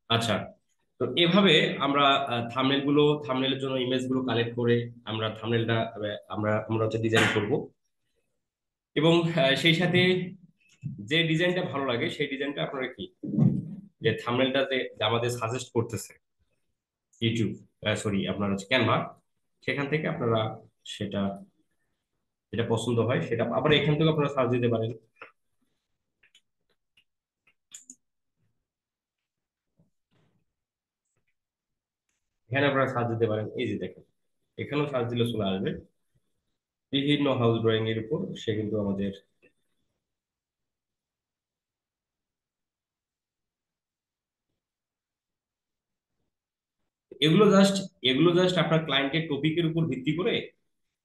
আচ্ছা, তো এভাবে আমরা থাম্বনেলের জন্য ইমেজ গুলো কালেক্ট করে আমরা থাম্বনেলটা আমরা আমরা হচ্ছে ডিজাইন করব। এবং সেই সাথে যে ডিজাইনটা ভালো লাগে সেই ডিজাইনটা আপনারা কি, যে থাম্বনেলটা যে যে আমাদের সাজেস্ট করতেছে ইউটিউব, সরি আপনার হচ্ছে ক্যানভা, সেখান থেকে আপনারা সেটা, যেটা পছন্দ হয় সেটা আবার এখান থেকে আপনারা সার্চ দিতে পারেন। এখানে আপনারা সার্চ দিতে পারেন, এই যে দেখেন এখানেও সার্চ দিলে চলে আসবে বিভিন্ন হাউস ড্রয়িং এর উপর, সে কিন্তু আমাদের এগুলো জাস্ট এগুলো জাস্ট আপনার ক্লায়েন্টের টপিকের উপর ভিত্তি করে,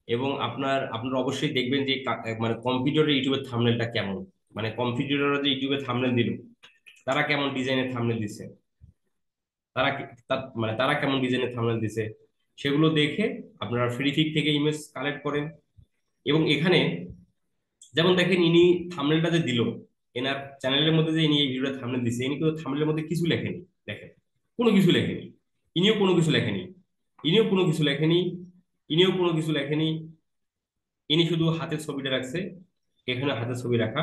এবং আপনার অবশ্যই দেখবেন যে মানে কম্পিউটারের ইউটিউবের থাম্বনেলটা কেমন, মানে কম্পিউটাররা যে ইউটিউবে থাম্বনেল দিল তারা কেমন ডিজাইনের থাম্বনেল দিচ্ছে, মানে তারা কেমন ডিজাইনের থাম্বনেল দিছে, সেগুলো দেখে আপনারা ফ্রি পিক থেকে ইমেজ কালেক্ট করেন। এবং এখানে যেমন দেখেন ইনি থাম্বনেলটা যে দিল, এনার চ্যানেলের মধ্যে যে ইনি এই ভিডিওটা থাম্বনেল দিছে, ইনি কিন্তু থাম্বনেলের মধ্যে কিছু লেখেনি, দেখেন কোনো কিছু লেখেনি, ইনিও কোনো কিছু লেখেনি, ইনিও কোনো কিছু লেখেনি, ইনিও কোনো কিছু লেখেনি, ইনি শুধু হাতের ছবিটা রাখছে, এখানে হাতের ছবি রাখা,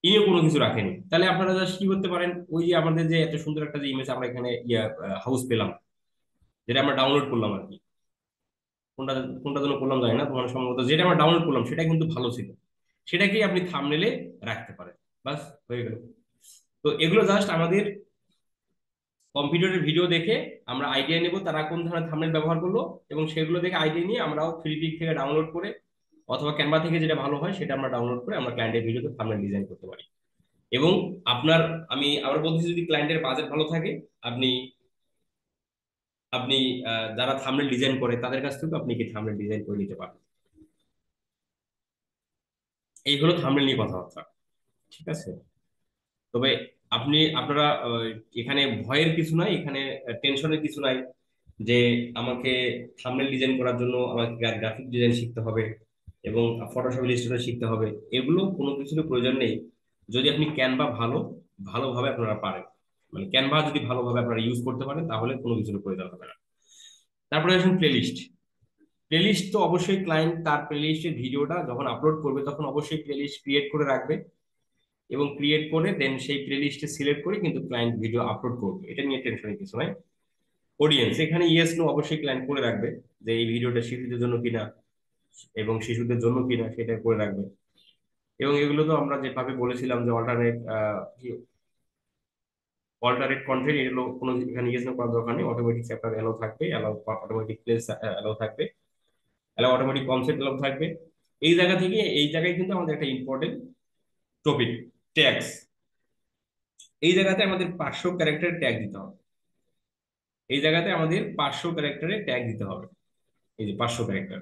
ইনিও কোনো কিছু রাখেনি। তাহলে আপনারা জাস্ট কি করতে পারেন, ওই যে আমাদের যে এত সুন্দর একটা যে ইমেজ আমরা এখানে হাউস পেলাম, যেটা আমরা ডাউনলোড করলাম আর কি, কোনটা কোনটা জন্য করলাম জানি না, তোমার সম্ভবত যেটা আমরা ডাউনলোড করলাম সেটা কিন্তু ভালো ছিল, সেটাকেই আপনি থাম্বনেলে রাখতে পারেন, বাস হয়ে গেল। তো এগুলো জাস্ট আমাদের কম্পিউটারের ভিডিও দেখে আমরা আইডিয়া নেব তারা কোন ধরনের থাম্বনেল ব্যবহার করলো, এবং সেগুলো দেখে আইডিয়া নিয়ে আমরাও ফ্রি পিক থেকে ডাউনলোড করে অথবা ক্যানভা থেকে যেটা ভালো হয় সেটা আমরা ডাউনলোড করে আমরা ক্লায়েন্টের ভিডিওতে থাম্বনেল ডিজাইন করতে পারি। এবং আপনার, আমি আবার বলছি, যদি ক্লায়েন্টের বাজেট ভালো থাকে, আপনি আপনি যারা থাম্বনেল ডিজাইন করে তাদের কাছ থেকে আপনি কি থাম্বনেল ডিজাইন করে নিতে পারেন। এই হলো থাম্বনেল নিয়ে কথাবার্তা, ঠিক আছে। তবে আপনারা এখানে ভয়ের কিছু নাই, এখানে টেনশনের কিছু নাই যে আমাকে থাম্বনেল ডিজাইন করার জন্য আমাকে গ্রাফিক ডিজাইন শিখতে হবে এবং ফটোশপ ইলাস্ট্রেটর শিখতে হবে, এগুলো কোনো কিছুর প্রয়োজন নেই। যদি আপনি ক্যানভা ভালোভাবে আপনারা পারেন, মানে ক্যানভা যদি ভালোভাবে আপনারা ইউজ করতে পারেন তাহলে কোনো কিছুর প্রয়োজন হবে না। তারপরে আসুন প্লেলিস্ট। প্লেলিস্ট তো অবশ্যই ক্লায়েন্ট তার প্লেলিস্টের ভিডিওটা যখন আপলোড করবে তখন অবশ্যই প্লেলিস্ট ক্রিয়েট করে রাখবে, এবং ক্রিয়েট করে দেন সেই প্লেলিস্টে সিলেক্ট করে কিন্তু ক্লায়েন্ট ভিডিও আপলোড করবে, এটা নিয়ে টেনশনের কিছু নাই। অডিয়েন্স এখানে ইয়েস নো অবশ্যই ক্লায়েন্ট করে রাখবে, যে এই ভিডিওটা শিশুদের জন্য কিনা এবং শিশুদের জন্য কিনা সেটা করে রাখবে। এবং এগুলো তো আমরা যেভাবে বলেছিলাম যে অল্টারনেট কন্টেন্ট, এগুলো কোনো এখানে ইয়েস নো করার দরকার নেই, অটোমেটিক চ্যাপ্টার এলো থাকবে, এলো অটোমেটিক প্লেস এলো থাকবে, এলো অটোমেটিক কনসেপ্ট এলো থাকবে। এই জায়গা থেকে এই জায়গায় কিন্তু আমাদের একটা ইম্পর্টেন্ট টপিক, ট্যাগস। এই জায়গাতে আমাদের 500 ক্যারেক্টারের ট্যাগ দিতে হবে, এই জায়গাতে আমাদের 500 ক্যারেক্টারের ট্যাগ দিতে হবে, এই যে 500 ক্যারেক্টার।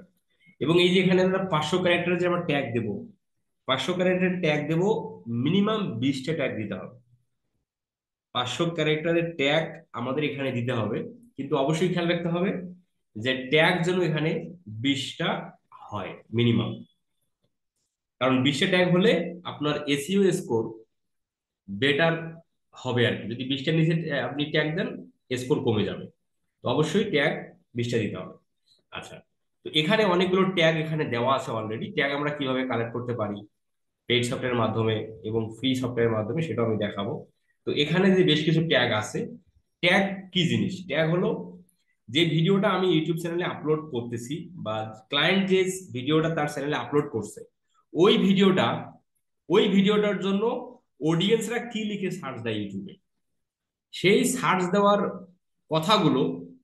এবং এই যে এখানে আমরা 500 ক্যারেক্টারের যে আমরা ট্যাগ দেবো, 500 ক্যারেক্টারের ট্যাগ দেবো, মিনিমাম 20টা ট্যাগ দিতে হবে। 500 ক্যারেক্টারের ট্যাগ আমাদের এখানে দিতে হবে, কিন্তু অবশ্যই খেয়াল রাখতে হবে যে ট্যাগ যেন এখানে 20টা হয় মিনিমাম, কারণ 20টা ট্যাগ হলে আপনার এসইও স্কোর বেটার হবে আর কি। যদি 20টার নিচে আপনি ট্যাগ দেন, স্কোর কমে যাবে। তো অবশ্যই ট্যাগ 20টা দিতে হবে। আচ্ছা, তো এখানে অনেকগুলো ট্যাগ এখানে দেওয়া আছে অলরেডি, ট্যাগ আমরা কিভাবে কালেক্ট করতে পারি পেইড সফটওয়্যারের মাধ্যমে এবং ফ্রি সফটওয়্যারের মাধ্যমে সেটাও আমি দেখাবো। তো এখানে যে বেশ কিছু ট্যাগ আছে, ট্যাগ কি জিনিস, ট্যাগ হলো যে ভিডিওটা আমি ইউটিউব চ্যানেলে আপলোড করতেছি বা ক্লায়েন্ট যে ভিডিওটা তার চ্যানেলে আপলোড করছে, ওই ভিডিওটা ওই ভিডিওটার জন্য অডিয়েন্সরা কি লিখে সার্চ দেয় ইউটিউবে, সেই সার্চ দেওয়ার কথাগুলো,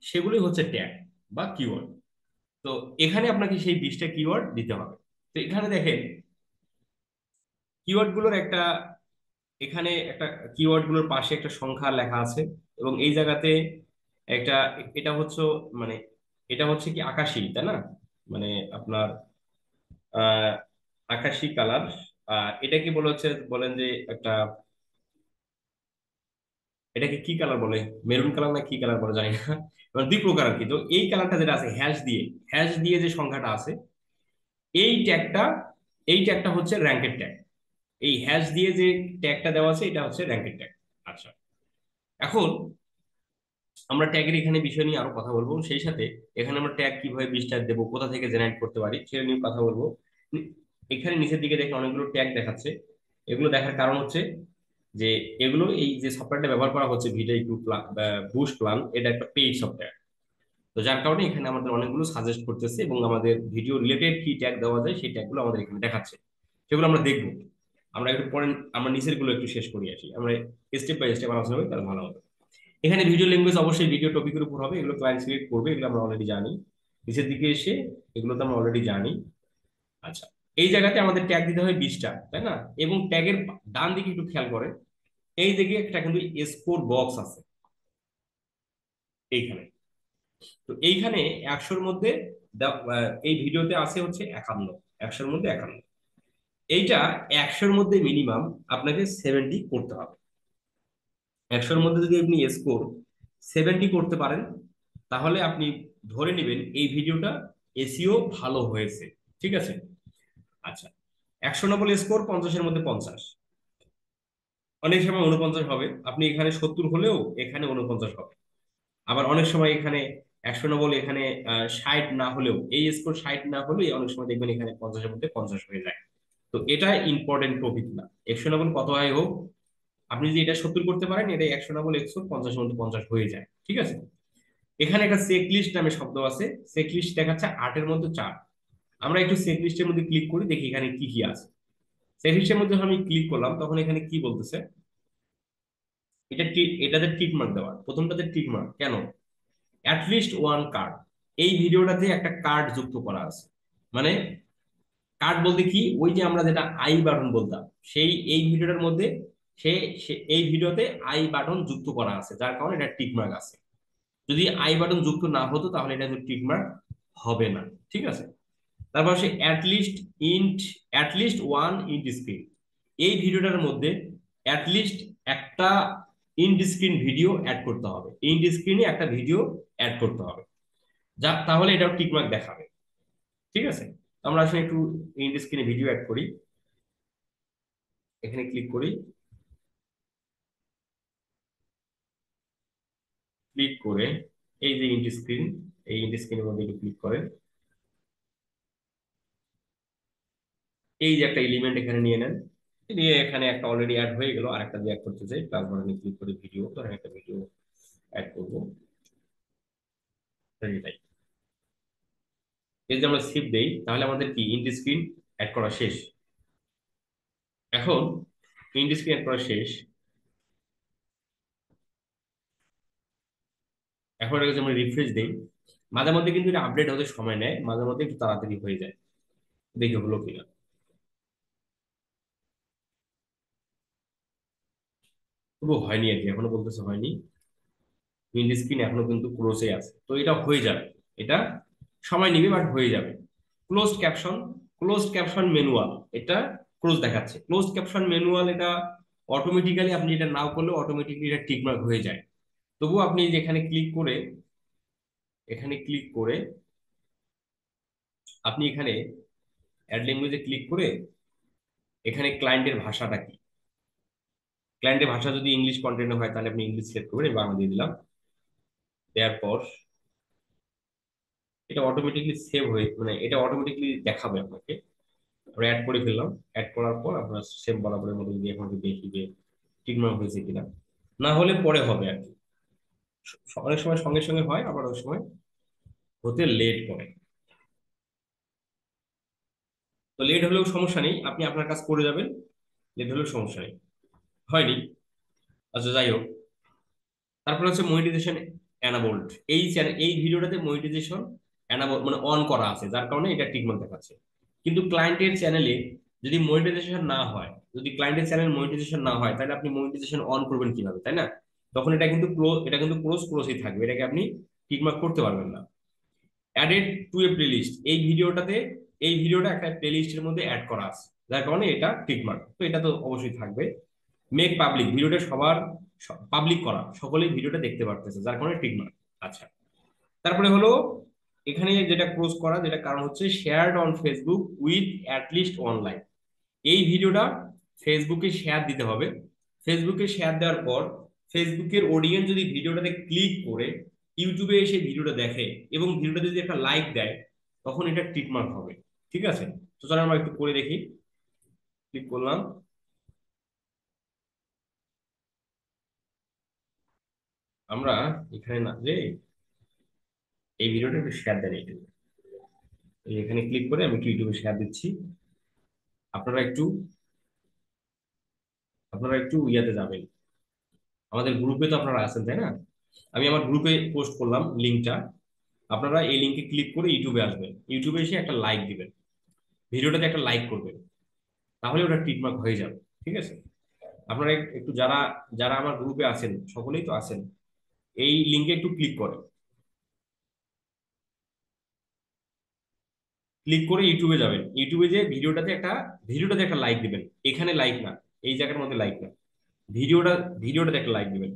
সেগুলোই হচ্ছে ট্যাগ বা কিওয়ার্ড। তো এখানে আপনাকে সেই 20টা কিওয়ার্ড দিতে হবে। তো এখানে দেখেন কিওয়ার্ড গুলোর একটা, এখানে একটা কিওয়ার্ড গুলোর পাশে একটা সংখ্যা লেখা আছে, এবং এই জায়গাতে একটা, এটা হচ্ছে মানে এটা হচ্ছে কি আকাশী, তাই না, মানে আপনার আহ আকাশী কালার। এটা কি বলে হচ্ছে, বলেন যে একটা, এটাকে কি কালার বলে, মেরুন কালার না কি কালার বলে জানি না, এবার দুই প্রকার আর কি। তো এই কালারটা যেটা আছে হ্যাশ দিয়ে যে সংখ্যাটা আছে, এই ট্যাগটা এই ট্যাগটা হচ্ছে র্যাঙ্কের ট্যাগ। এই হ্যাশ দিয়ে যে ট্যাগটা দেওয়া আছে এটা হচ্ছে র্যাঙ্কের ট্যাগ। আচ্ছা, এখন আমরা ট্যাগের এখানে বিষয় নিয়ে আরো কথা বলবো, সেই সাথে এখানে আমরা ট্যাগ কিভাবে 20টা দেবো, কোথা থেকে জেনারেট করতে পারি সেটা নিয়ে কথা বলবো। এখানে নিচের দিকে দেখে অনেকগুলো ট্যাগ দেখাচ্ছে। এগুলো দেখার কারণ হচ্ছে যে এগুলো, এই যে সফটওয়্যারটা ব্যবহার করা হচ্ছে ভিডিও বুস্ট প্লান, এটা একটা পেইড সফটওয়্যার। তো যার কারণে এখানে আমাদের অনেকগুলো সাজেস্ট করতেছে এবং আমাদের ভিডিও রিলেটেড কি ট্যাগ দেওয়া যায় সেই ট্যাগগুলো আমাদের এখানে দেখাচ্ছে। সেগুলো আমরা দেখবো। আমরা একটু পরে, আমরা নিচের গুলো একটু শেষ করি আসি, আমরা স্টেপ বাই স্টেপ আলোচনা করি, তাহলে ভালো হবে। এখানে ভিডিও ল্যাঙ্গুয়েজ অবশ্যই ভিডিও টপিকের উপর হবে, এগুলো ক্লায়েন্ট সিলেক্ট করবে, এগুলো আমরা অলরেডি জানি। নিচের দিকে এসে এগুলো তো আমরা অলরেডি জানি। আচ্ছা, এই জায়গাতে আমাদের ট্যাগ দিতে হয় 20টা, তাই না? এবং ট্যাগের ডান দিকে একটু খেয়াল করে, এই দিকে একটা কিন্তু স্কোর বক্স আছে এইখানে। তো এইখানে 100-র মধ্যে এই ভিডিওতে আছে হচ্ছে 51, 100-র মধ্যে 51। এইটা 100-র মধ্যে মিনিমাম আপনাকে 70 করতে হবে। 100-র মধ্যে যদি আপনি স্কোর 70 করতে পারেন, তাহলে আপনি ধরে নেবেন এই ভিডিওটা এসইও ভালো হয়েছে। ঠিক আছে? আচ্ছা, 100 স্কোর 50-এর মধ্যে 50, অনেক সময় 49 হবে। আপনি এখানে 70 হলেও এখানে 49 হবে। আবার অনেক সময় এখানে 100 এখানে 60 না হলেও, এই স্কোর 60 না হলেও অনেক সময় দেখবেন এখানে 50-এর মধ্যে 50 হয়ে যায়। তো এটা ইম্পর্টেন্ট টপিক না। 100 কত হয় হোক, আপনি যদি এটা 70 করতে পারেন, এটা 100 50-এর মধ্যে 50 হয়ে যায়। ঠিক আছে? এখানে একটা চেকলিস্ট নামে শব্দ আছে, চেকলিস্ট দেখাচ্ছে 8-এর মধ্যে 4। আমরা একটু চেকলিস্টের মধ্যে ক্লিক করি, দেখি এখানে কি কি আছে। চেকলিস্টের মধ্যে যখন আমি ক্লিক করলাম, তখন এখানে কি বলতেছে, এটাতে টিক মার্ক দেওয়া, প্রথমটাতে টিক মার্ক কেন? অ্যাটলিস্ট ওয়ান কার্ড, এই ভিডিওটাতে একটা কার্ড যুক্ত করা আছে। মানে কার্ড বলতে কি, ওই যে আমরা যেটা আই বাটন বলতাম, সেই এই ভিডিওটার মধ্যে সে এই ভিডিওতে আই বাটন যুক্ত করা আছে, যার কারণে এটা টিক মার্ক আছে। যদি আই বাটন যুক্ত না হতো তাহলে এটা কিন্তু টিক মার্ক হবে না। ঠিক আছে? তারপর সে অ্যাটলিস্ট ওয়ান ইন্ট স্ক্রিন, এই ভিডিওটার মধ্যে অ্যাটলিস্ট একটা ইন্ট স্ক্রিন ভিডিও অ্যাড করতে হবে, ইন্ট স্ক্রিনে একটা ভিডিও অ্যাড করতে হবে, যা তাহলে এটাও টিকমার্ক দেখাবে। ঠিক আছে? তো আমরা আসলে একটু ইন্ট স্ক্রিনে ভিডিও অ্যাড করি, এখানে ক্লিক করি, ক্লিক করে এই যে ইন্ট স্ক্রিন, এই ইন্ট স্ক্রিনের মধ্যে একটু ক্লিক করেন, এই যে একটা এলিমেন্ট এখানে নিয়ে নেন, নিয়ে এখানে একটা অলরেডি অ্যাড হয়ে গেল, আর একটা দিয়ে অ্যাড করতে চাই, প্লাস বাটনে ক্লিক করে ভিডিও, ধরেন একটা ভিডিও অ্যাড করবো, এটাই। এই যে আমরা সেভ দেই, তাহলে আমাদের কি ইন্ট স্ক্রিন অ্যাড করা শেষ। এখন ইন্ট স্ক্রিন অ্যাড করা শেষ, এখন এটা যদি আমরা রিফ্রেশ দেই, মাঝে মধ্যে কিন্তু এটা আপডেট হতে সময় নেয়, মাঝে মধ্যে একটু তাড়াতাড়ি হয়ে যায়। দেখে হলো কিনা। তবু হয়নি আর কি, এখনো বলতেছে হয়নি। উইন্ড স্ক্রিন এখনো কিন্তু ক্লোজে আছে, তো এটা হয়ে যাবে। এটা সময় নিবে, বাট হয়ে যাবে। Closed caption, closed caption manual, এটা ক্লোজ দেখাচ্ছে। ক্লোজড ক্যাপশন ম্যানুয়াল এটা অটোমেটিক্যালি, আপনি এটা নাও করলে অটোমেটিক্যালি এটা টিকমার্ক হয়ে যায়। তবু আপনি যেখানে ক্লিক করে, এখানে ক্লিক করে আপনি এখানে অ্যাড ল্যাঙ্গুয়েজে ক্লিক করে এখানে ক্লায়েন্টের ভাষাটা কি, ক্লায়েন্টের ভাষা যদি ইংলিশ কন্টেন্ট হয় তাহলে আপনি ইংলিশ সিলেক্ট করবেন, বাংলা দিয়ে দিলাম। দেওয়ার পর এটা অটোমেটিকলি সেভ হয়ে, মানে এটা অটোমেটিকলি দেখাবে আপনাকে। আমরা অ্যাড করে ফেললাম, অ্যাড করার পর আপনার সেভ বরাবরের মতো যদি এখন একটু দেখি যে ঠিকমতো হয়েছে কিনা। না হলে পরে হবে আর কি। অনেক সময় সঙ্গে সঙ্গে হয়, আবার অনেক সময় হতে লেট করে। তো লেট হলেও সমস্যা নেই, আপনি আপনার কাজ করে যাবেন, লেট হলেও সমস্যা নেই। হয়নি। আচ্ছা, যাই হোক। তারপরে হচ্ছে মনিটাইজেশন এনাবল্ড, এই চ্যানেল, এই ভিডিওটাতে মনিটাইজেশন এনাবল মানে অন করা আছে, যার কারণে এটা ঠিকমতো দেখাচ্ছে। কিন্তু ক্লায়েন্টের চ্যানেলে যদি মনিটাইজেশন না হয়, যদি ক্লায়েন্টের চ্যানেল মনিটাইজেশন না হয়, তাহলে আপনি মনিটাইজেশন অন করবেন কিভাবে, তাই না? তখন এটা কিন্তু ক্লোজ, এটা কিন্তু ক্লোজই থাকবে, এটাকে আপনি ঠিকমতো করতে পারবেন না। অ্যাডেড টু এ প্লেলিস্ট, এই ভিডিওটাতে, এই ভিডিওটা একটা প্লেলিস্টের মধ্যে অ্যাড করা আছে, যার কারণে এটা টিকমার্ক, তো এটা তো অবশ্যই থাকবে। মেক পাবলিক, ভিডিওটা সবার পাবলিক করা, সকলেই ভিডিওটা দেখতে পারতেছে, যার কারণে টিকমার্ক। আচ্ছা, তারপরে হলো এখানে যেটা ক্লোজ করা, যেটা কারণ হচ্ছে shared on Facebook with at least online, এই ভিডিওটা ফেসবুকে শেয়ার দিতে হবে। ফেসবুকে শেয়ার দেওয়ার পর ফেসবুকের অডিয়েন্স যদি ভিডিওটাতে ক্লিক করে ইউটিউবে এসে ভিডিওটা দেখে এবং ভিডিওটা যদি একটা লাইক দেয়, তখন এটা টিকমার্ক হবে। ঠিক আছে? তো চলো আমরা একটু করে দেখি। ক্লিক করলাম। আমরা এখানে না যে এই ভিডিওটা একটু শেয়ার দেন ইউটিউবে। এখানে ক্লিক করে আমি একটু ইউটিউবে শেয়ার দিচ্ছি। আপনারা একটু ইয়াতে যাবেন, আমাদের গ্রুপে তো আপনারা আছেন তাই না? আমি আমার গ্রুপে পোস্ট করলাম লিঙ্কটা। আপনারা এই লিঙ্কে ক্লিক করে ইউটিউবে আসবেন, ইউটিউবে এসে একটা লাইক দিবেন, ভিডিওটাতে একটা লাইক করবেন, তাহলে ওটা টিকমার্ক হয়ে যাবে। ঠিক আছে? আপনারা একটু যারা যারা আমার গ্রুপে আছেন, সকলেই তো আছেন, এই লিঙ্কে একটু ক্লিক করেন। ক্লিক করে ইউটিউবে যাবেন, ইউটিউবে যে ভিডিওটাতে একটা লাইক দিবেন। এখানে লাইক না, এই জায়গার মধ্যে লাইক না, ভিডিওটা ভিডিওটাতে একটা লাইক দিবেন।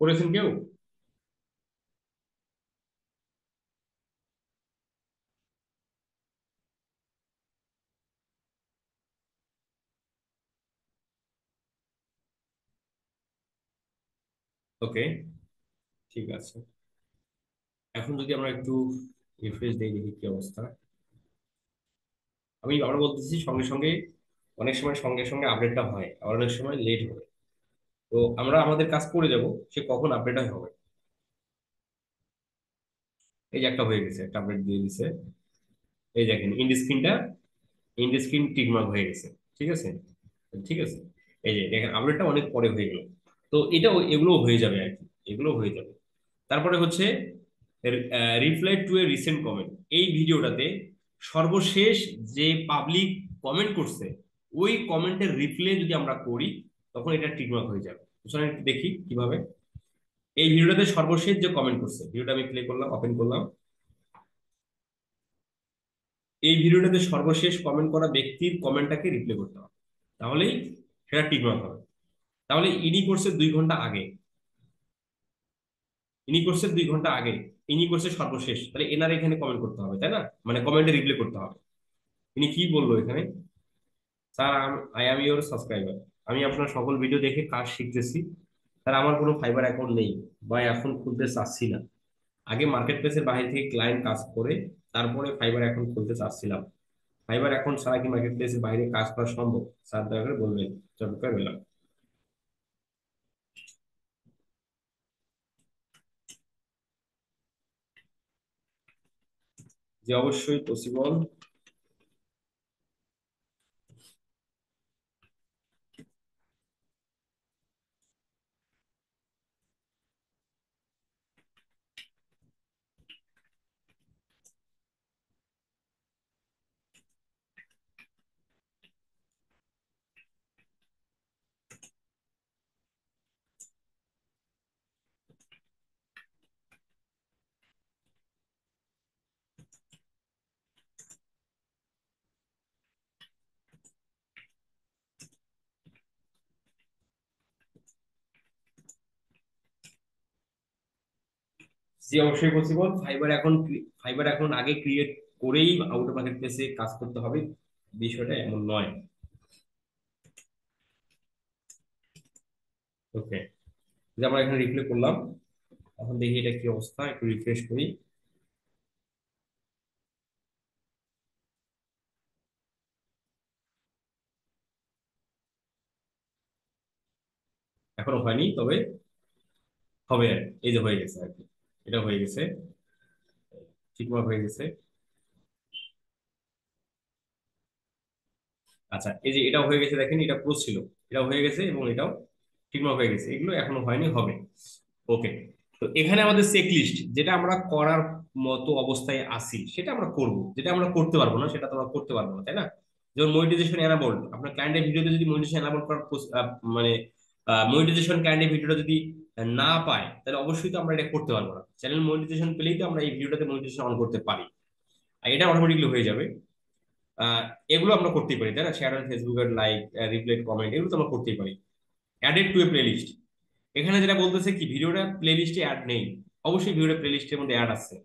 করেছেন কেউ? ওকে, ঠিক আছে। এখন যদি আমরা একটু রিফ্রেশ দিই, দেখি কি অবস্থা। আমি আবার বলতেছি, সঙ্গে সঙ্গে অনেক সময় সঙ্গে সঙ্গে আপডেটটা হয়, আবার অনেক সময় লেট হয়। তো আমরা আমাদের কাজ করে যাব, সে কখন আপডেট হবে। এই যে একটা হয়ে গেছে, একটা আপডেট দিয়ে দিছে। এই দেখেন ইন্ড স্ক্রিন টিকমার্ক হয়ে গেছে। ঠিক আছে? ঠিক আছে, এই যে দেখেন আপডেটটা অনেক পরে হয়ে গেল। তো এগুলো হয়ে যাবে আর কি, এগুলো হয়ে যাবে। তারপরে হচ্ছে reply to a recent comment. এই ভিডিওটাতে সর্বশেষ যে পাবলিক কমেন্ট করছে, ওই কমেন্টের রিপ্লাই যদি আমরা করি, তখন এটা টিকমার্ক হয়ে যাবে। চলেন একটু দেখি কিভাবে। এই ভিডিওটাতে সর্বশেষ যে কমেন্ট করছে, ভিডিওটা আমি প্লে করলাম, ওপেন করলাম। এই ভিডিওটাতে সর্বশেষ কমেন্ট করা ব্যক্তির কমেন্টটাকে রিপ্লাই করতে হবে, তাহলেই সেটা টিকমার্ক হবে। তাহলে ইনি করছে 2 ঘন্টা আগে, ইনি করছে সর্বশেষ, তাহলে এনার এখানে কমেন্ট করতে হবে তাই না? মানে কমেন্টে রিপ্লাই করতে হবে। ইনি কি বললো এখানে? Sir, I am your subscriber, আমি আপনার সকল ভিডিও দেখে কাজ শিখতেছি। স্যার, আমার কোনো ফাইবার অ্যাকাউন্ট নেই বা এখন খুলতে চাচ্ছি না। আগে মার্কেট প্লেসের বাইরে থেকে ক্লায়েন্ট কাজ করে তারপরে ফাইবার অ্যাকাউন্ট খুলতে চাচ্ছিলাম। ফাইবার অ্যাকাউন্ট ছাড়া কি মার্কেট প্লেসের বাইরে কাজ করা সম্ভব? স্যার, দয়া করে বলবেন। চট্টগ্রাম বললাম। যে অবশ্যই পসিবল। যে অবশ্যই পসিবল। ফাইবার এখন আগে ক্রিয়েট করেই আউট অফ মার্কেট প্লেসে কাজ করতে হবে, বিষয়টা এমন নয়। ওকে, যে আমরা এখানে রিপ্লে করলাম, এখন দেখি এটা কি অবস্থা, একটু রিফ্রেশ করি। এখনো হয়নি, তবে হবে আর কি। এই যে হয়ে গেছে আর কি, এটা হয়ে গেছে, ঠিকমতো হয়ে গেছে। আচ্ছা, এই যে এটাও হয়ে গেছে, দেখেন এটা ক্লোজ ছিল, এটাও হয়ে গেছে এবং এটাও ঠিকমতো হয়ে গেছে। এগুলো এখনো হয়নি, হবে। ওকে, তো এখানে আমাদের চেক লিস্ট, যেটা আমরা করার মতো অবস্থায় আছি সেটা আমরা করব, যেটা আমরা করতে পারবো না সেটা তো আমরা করতে পারবো না তাই না? যেমন মনিটাইজেশন এনাবল, আপনার ক্লায়েন্টের ভিডিওতে যদি মনিটাইজেশন এনাবল করার মানে মনিটাইজেশন ক্লায়েন্টের ভিডিওটা যদি না পায়, তাহলে অবশ্যই তো আমরা এটা করতে পারবো না। চ্যানেল মনিটাইজেশন পেলেই তো আমরা এই ভিডিওটাতে মনিটাইজেশন অন করতে পারি, আর এটা অটোমেটিকলি হয়ে যাবে। আহ, এগুলো আমরা করতেই পারি তাই না? শেয়ার অন ফেসবুকের লাইক, রিপ্লাই, কমেন্ট, এগুলো তো আমরা করতেই পারি। Added to a playlist, এখানে যেটা বলতেছে কি ভিডিওটা প্লে লিস্টে অ্যাড নেই, অবশ্যই ভিডিওটা প্লে লিস্টের মধ্যে অ্যাড আছে।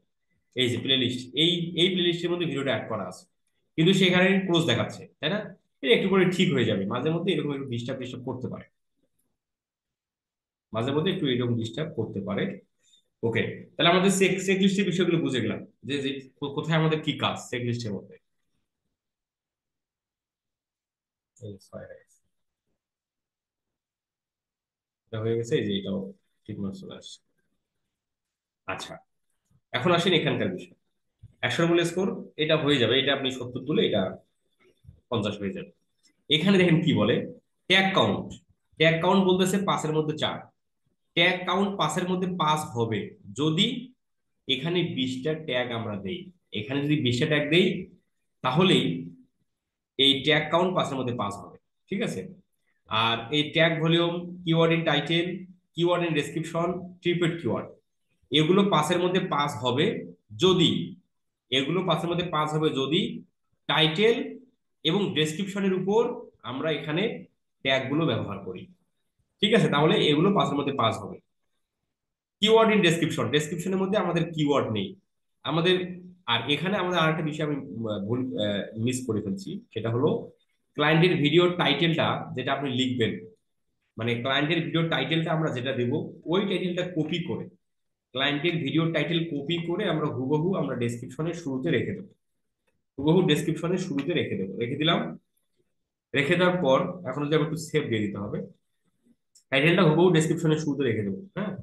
এই যে প্লে লিস্ট, এই প্লে লিস্টের মধ্যে ভিডিওটা অ্যাড করা আছে, কিন্তু সেখানে ক্লোজ দেখাচ্ছে, তাই না? এটা একটু করে ঠিক হয়ে যাবে, মাঝে মধ্যে এরকম একটু ডিস্টার্ব ডিস্টার্ব করতে পারে, মাঝে মধ্যে একটু এরকম ডিস্টার্ব করতে পারে। ওকে, তাহলে আমাদের চেক লিস্টের বিষয়গুলো বুঝে গেলাম, যে যে কোথায় আমাদের কি কাজ চেক লিস্টের মধ্যে। এই ছয় হয়ে গেছে। এটা হয়ে গেছে, এই যে এটাও ঠিক মতো চলে আসছে। আচ্ছা, এখন আসেন এখানকার বিষয়। 100 বলে স্কোর, এটা হয়ে যাবে, এটা আপনি 70 তুলে এটা 50 হয়ে যাবে। এখানে দেখেন কি বলে, ট্যাগ কাউন্ট। ট্যাগ কাউন্ট বলতেছে 5-এর মধ্যে 4। ট্যাগ কাউন্ট 5-এর মধ্যে 5 হবে যদি এখানে 20টা ট্যাগ আমরা দেই। এখানে যদি 20টা ট্যাগ দেই, তাহলেই এই ট্যাগ কাউন্ট 5-এর মধ্যে 5 হবে। ঠিক আছে? আর এই tag volume, keyword in title, keyword in description, ট্রিপেড কিওয়ার্ড, এগুলো 5-এর মধ্যে 5 হবে যদি, এগুলো 5-এর মধ্যে 5 হবে যদি টাইটেল এবং ডেসক্রিপশনের উপর আমরা এখানে ট্যাগ গুলো ব্যবহার করি। ঠিক আছে? তাহলে এগুলো 5-এর মধ্যে 5 হবে। কিওয়ার্ড ইন ডেসক্রিপশন, ডেসক্রিপশনের মধ্যে আমাদের কিওয়ার্ড নেই আমাদের। আর এখানে আমাদের আরেকটা বিষয় আমি ভুল মিস করে ফেলছি, সেটা হলো ক্লায়েন্টের ভিডিও টাইটেলটা যেটা আপনি লিখবেন, মানে ক্লায়েন্টের ভিডিও টাইটেলটা আমরা যেটা দেব, ওই টাইটেলটা কপি করে, ক্লায়েন্টের ভিডিও টাইটেল কপি করে আমরা হুবহু আমরা ডেসক্রিপশনের শুরুতে রেখে দেবো। হুবহু ডেসক্রিপশনের শুরুতে রেখে দেবো, রেখে দিলাম। রেখে দেওয়ার পর এখন যদি একটু সেভ দিয়ে দিতে হবে, টাইটেলটা হুবহু ডেসক্রিপশনের শুরুতে রেখে দেবো। হ্যাঁ,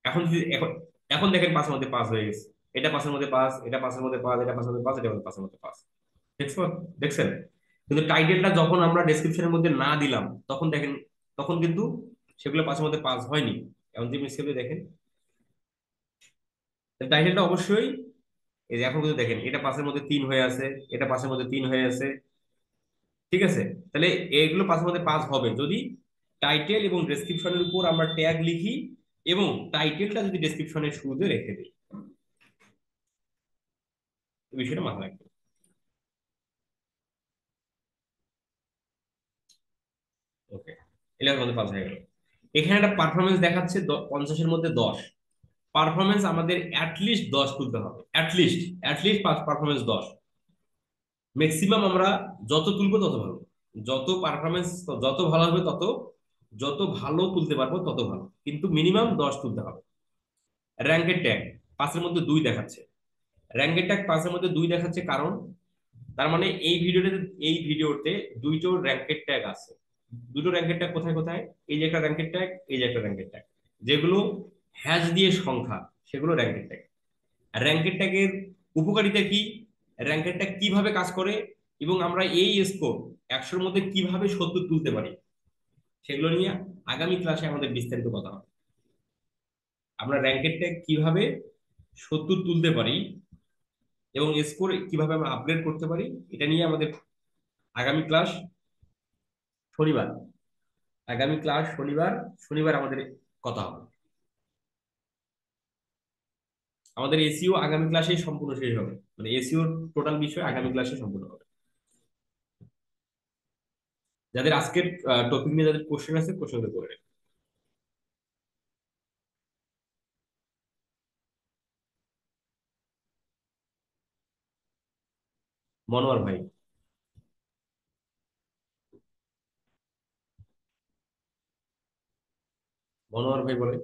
এখন যদি এখন এখন দেখেন 5-এর মধ্যে 5 হয়ে গেছে। এটা 5-এর মধ্যে 5, এটা 5-এর মধ্যে 5, এটা 5-এর মধ্যে 5, এটা 5-এর মধ্যে 5। দেখছো? দেখছেন? কিন্তু টাইটেলটা যখন আমরা ডেসক্রিপশনের মধ্যে না দিলাম, তখন দেখেন, তখন কিন্তু সেগুলো 5-এর মধ্যে 5 হয়নি। এখন যদি সেভে দেখেন, টাইটেলটা অবশ্যই, এই যে এখন কিন্তু দেখেন এটা 5-এর মধ্যে 3 হয়ে আছে, এটা 5-এর মধ্যে 3 হয়ে আছে। ঠিক আছে? তাহলে এগুলো 5-এর মধ্যে 5 হবে যদি টাইটেল এবং ডেসক্রিপশনের উপর আমরা ট্যাগ লিখি এবং টাইটেলটা যদি ডেসক্রিপশনের শুরুতে রেখে দিই। এই বিষয়টা মাথায় রাখবেন। ওকে, 11-এর মধ্যে 5 হয়ে গেল। এখানে একটা পারফরমেন্স দেখাচ্ছে 50-এর মধ্যে 10। পারফরমেন্স আমাদের অ্যাটলিস্ট 10 তুলতে হবে, অ্যাটলিস্ট, অ্যাটলিস্ট পারফরমেন্স 10। ম্যাক্সিমাম আমরা যত তুলবো তত ভালো, যত পারফরমেন্স যত ভালো হবে তত, যত ভালো তুলতে পারবো তত ভালো, কিন্তু মিনিমাম 10 তুলতে হবে। র্যাঙ্কের ট্যাগ 5-এর মধ্যে 2 দেখাচ্ছে। র্যাঙ্কের ট্যাগ 5-এর মধ্যে 2 দেখাচ্ছে কারণ, তার মানে এই ভিডিওতে দুইটো র্যাঙ্কের ট্যাগ আছে। দুটো র্যাঙ্কের ট্যাগ কোথায় কোথায়? এই যে একটা র্যাঙ্কের ট্যাগ, এই যে একটা র্যাঙ্কের ট্যাগ, যেগুলো হ্যাশ দিয়ে সংখ্যা, সেগুলো র্যাঙ্কের ট্যাগ। আর র্যাঙ্কের ট্যাগের উপকারিতা কি, র্যাঙ্কের ট্যাগ কিভাবে কাজ করে, এবং আমরা এই স্কোর 100-এর মধ্যে কিভাবে 70 তুলতে পারি, সেগুলো নিয়ে আগামী ক্লাসে আমাদের বিস্তারিত কথা হবে। আমরা র্যাঙ্কের ট্যাগ কিভাবে 70 তুলতে পারি এবং স্কোর কিভাবে আমরা আপগ্রেড করতে পারি, এটা নিয়ে আমাদের আগামী ক্লাস শনিবার, আগামী ক্লাস শনিবার, শনিবার আমাদের কথা হবে। আমাদের এসিও আগামী ক্লাসেই সম্পূর্ণ শেষ হবে, মানে এসিওর টোটাল বিষয় আগামী ক্লাসে সম্পূর্ণ হবে। যাদের আজকের টপিক নিয়ে যাদের কোশ্চেন আছে, কোশ্চেন করে নেবেন। মনোয়ার ভাই, মনোয়ার ভাই বলে।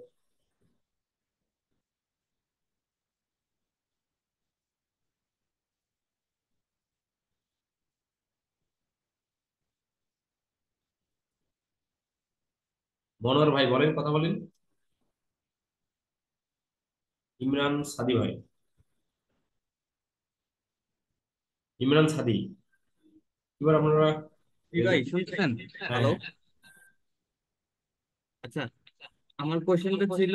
মনোয়ার ভাই বলেন, কথা বলেন। ইমরান সাদি ভাই, ইমরান সাদি, এবার আপনারা জি ভাই, শুনছেন? হ্যাঁ হ্যালো। হ্যাঁ। আচ্ছা, আমার কোশ্চেনটা ছিল,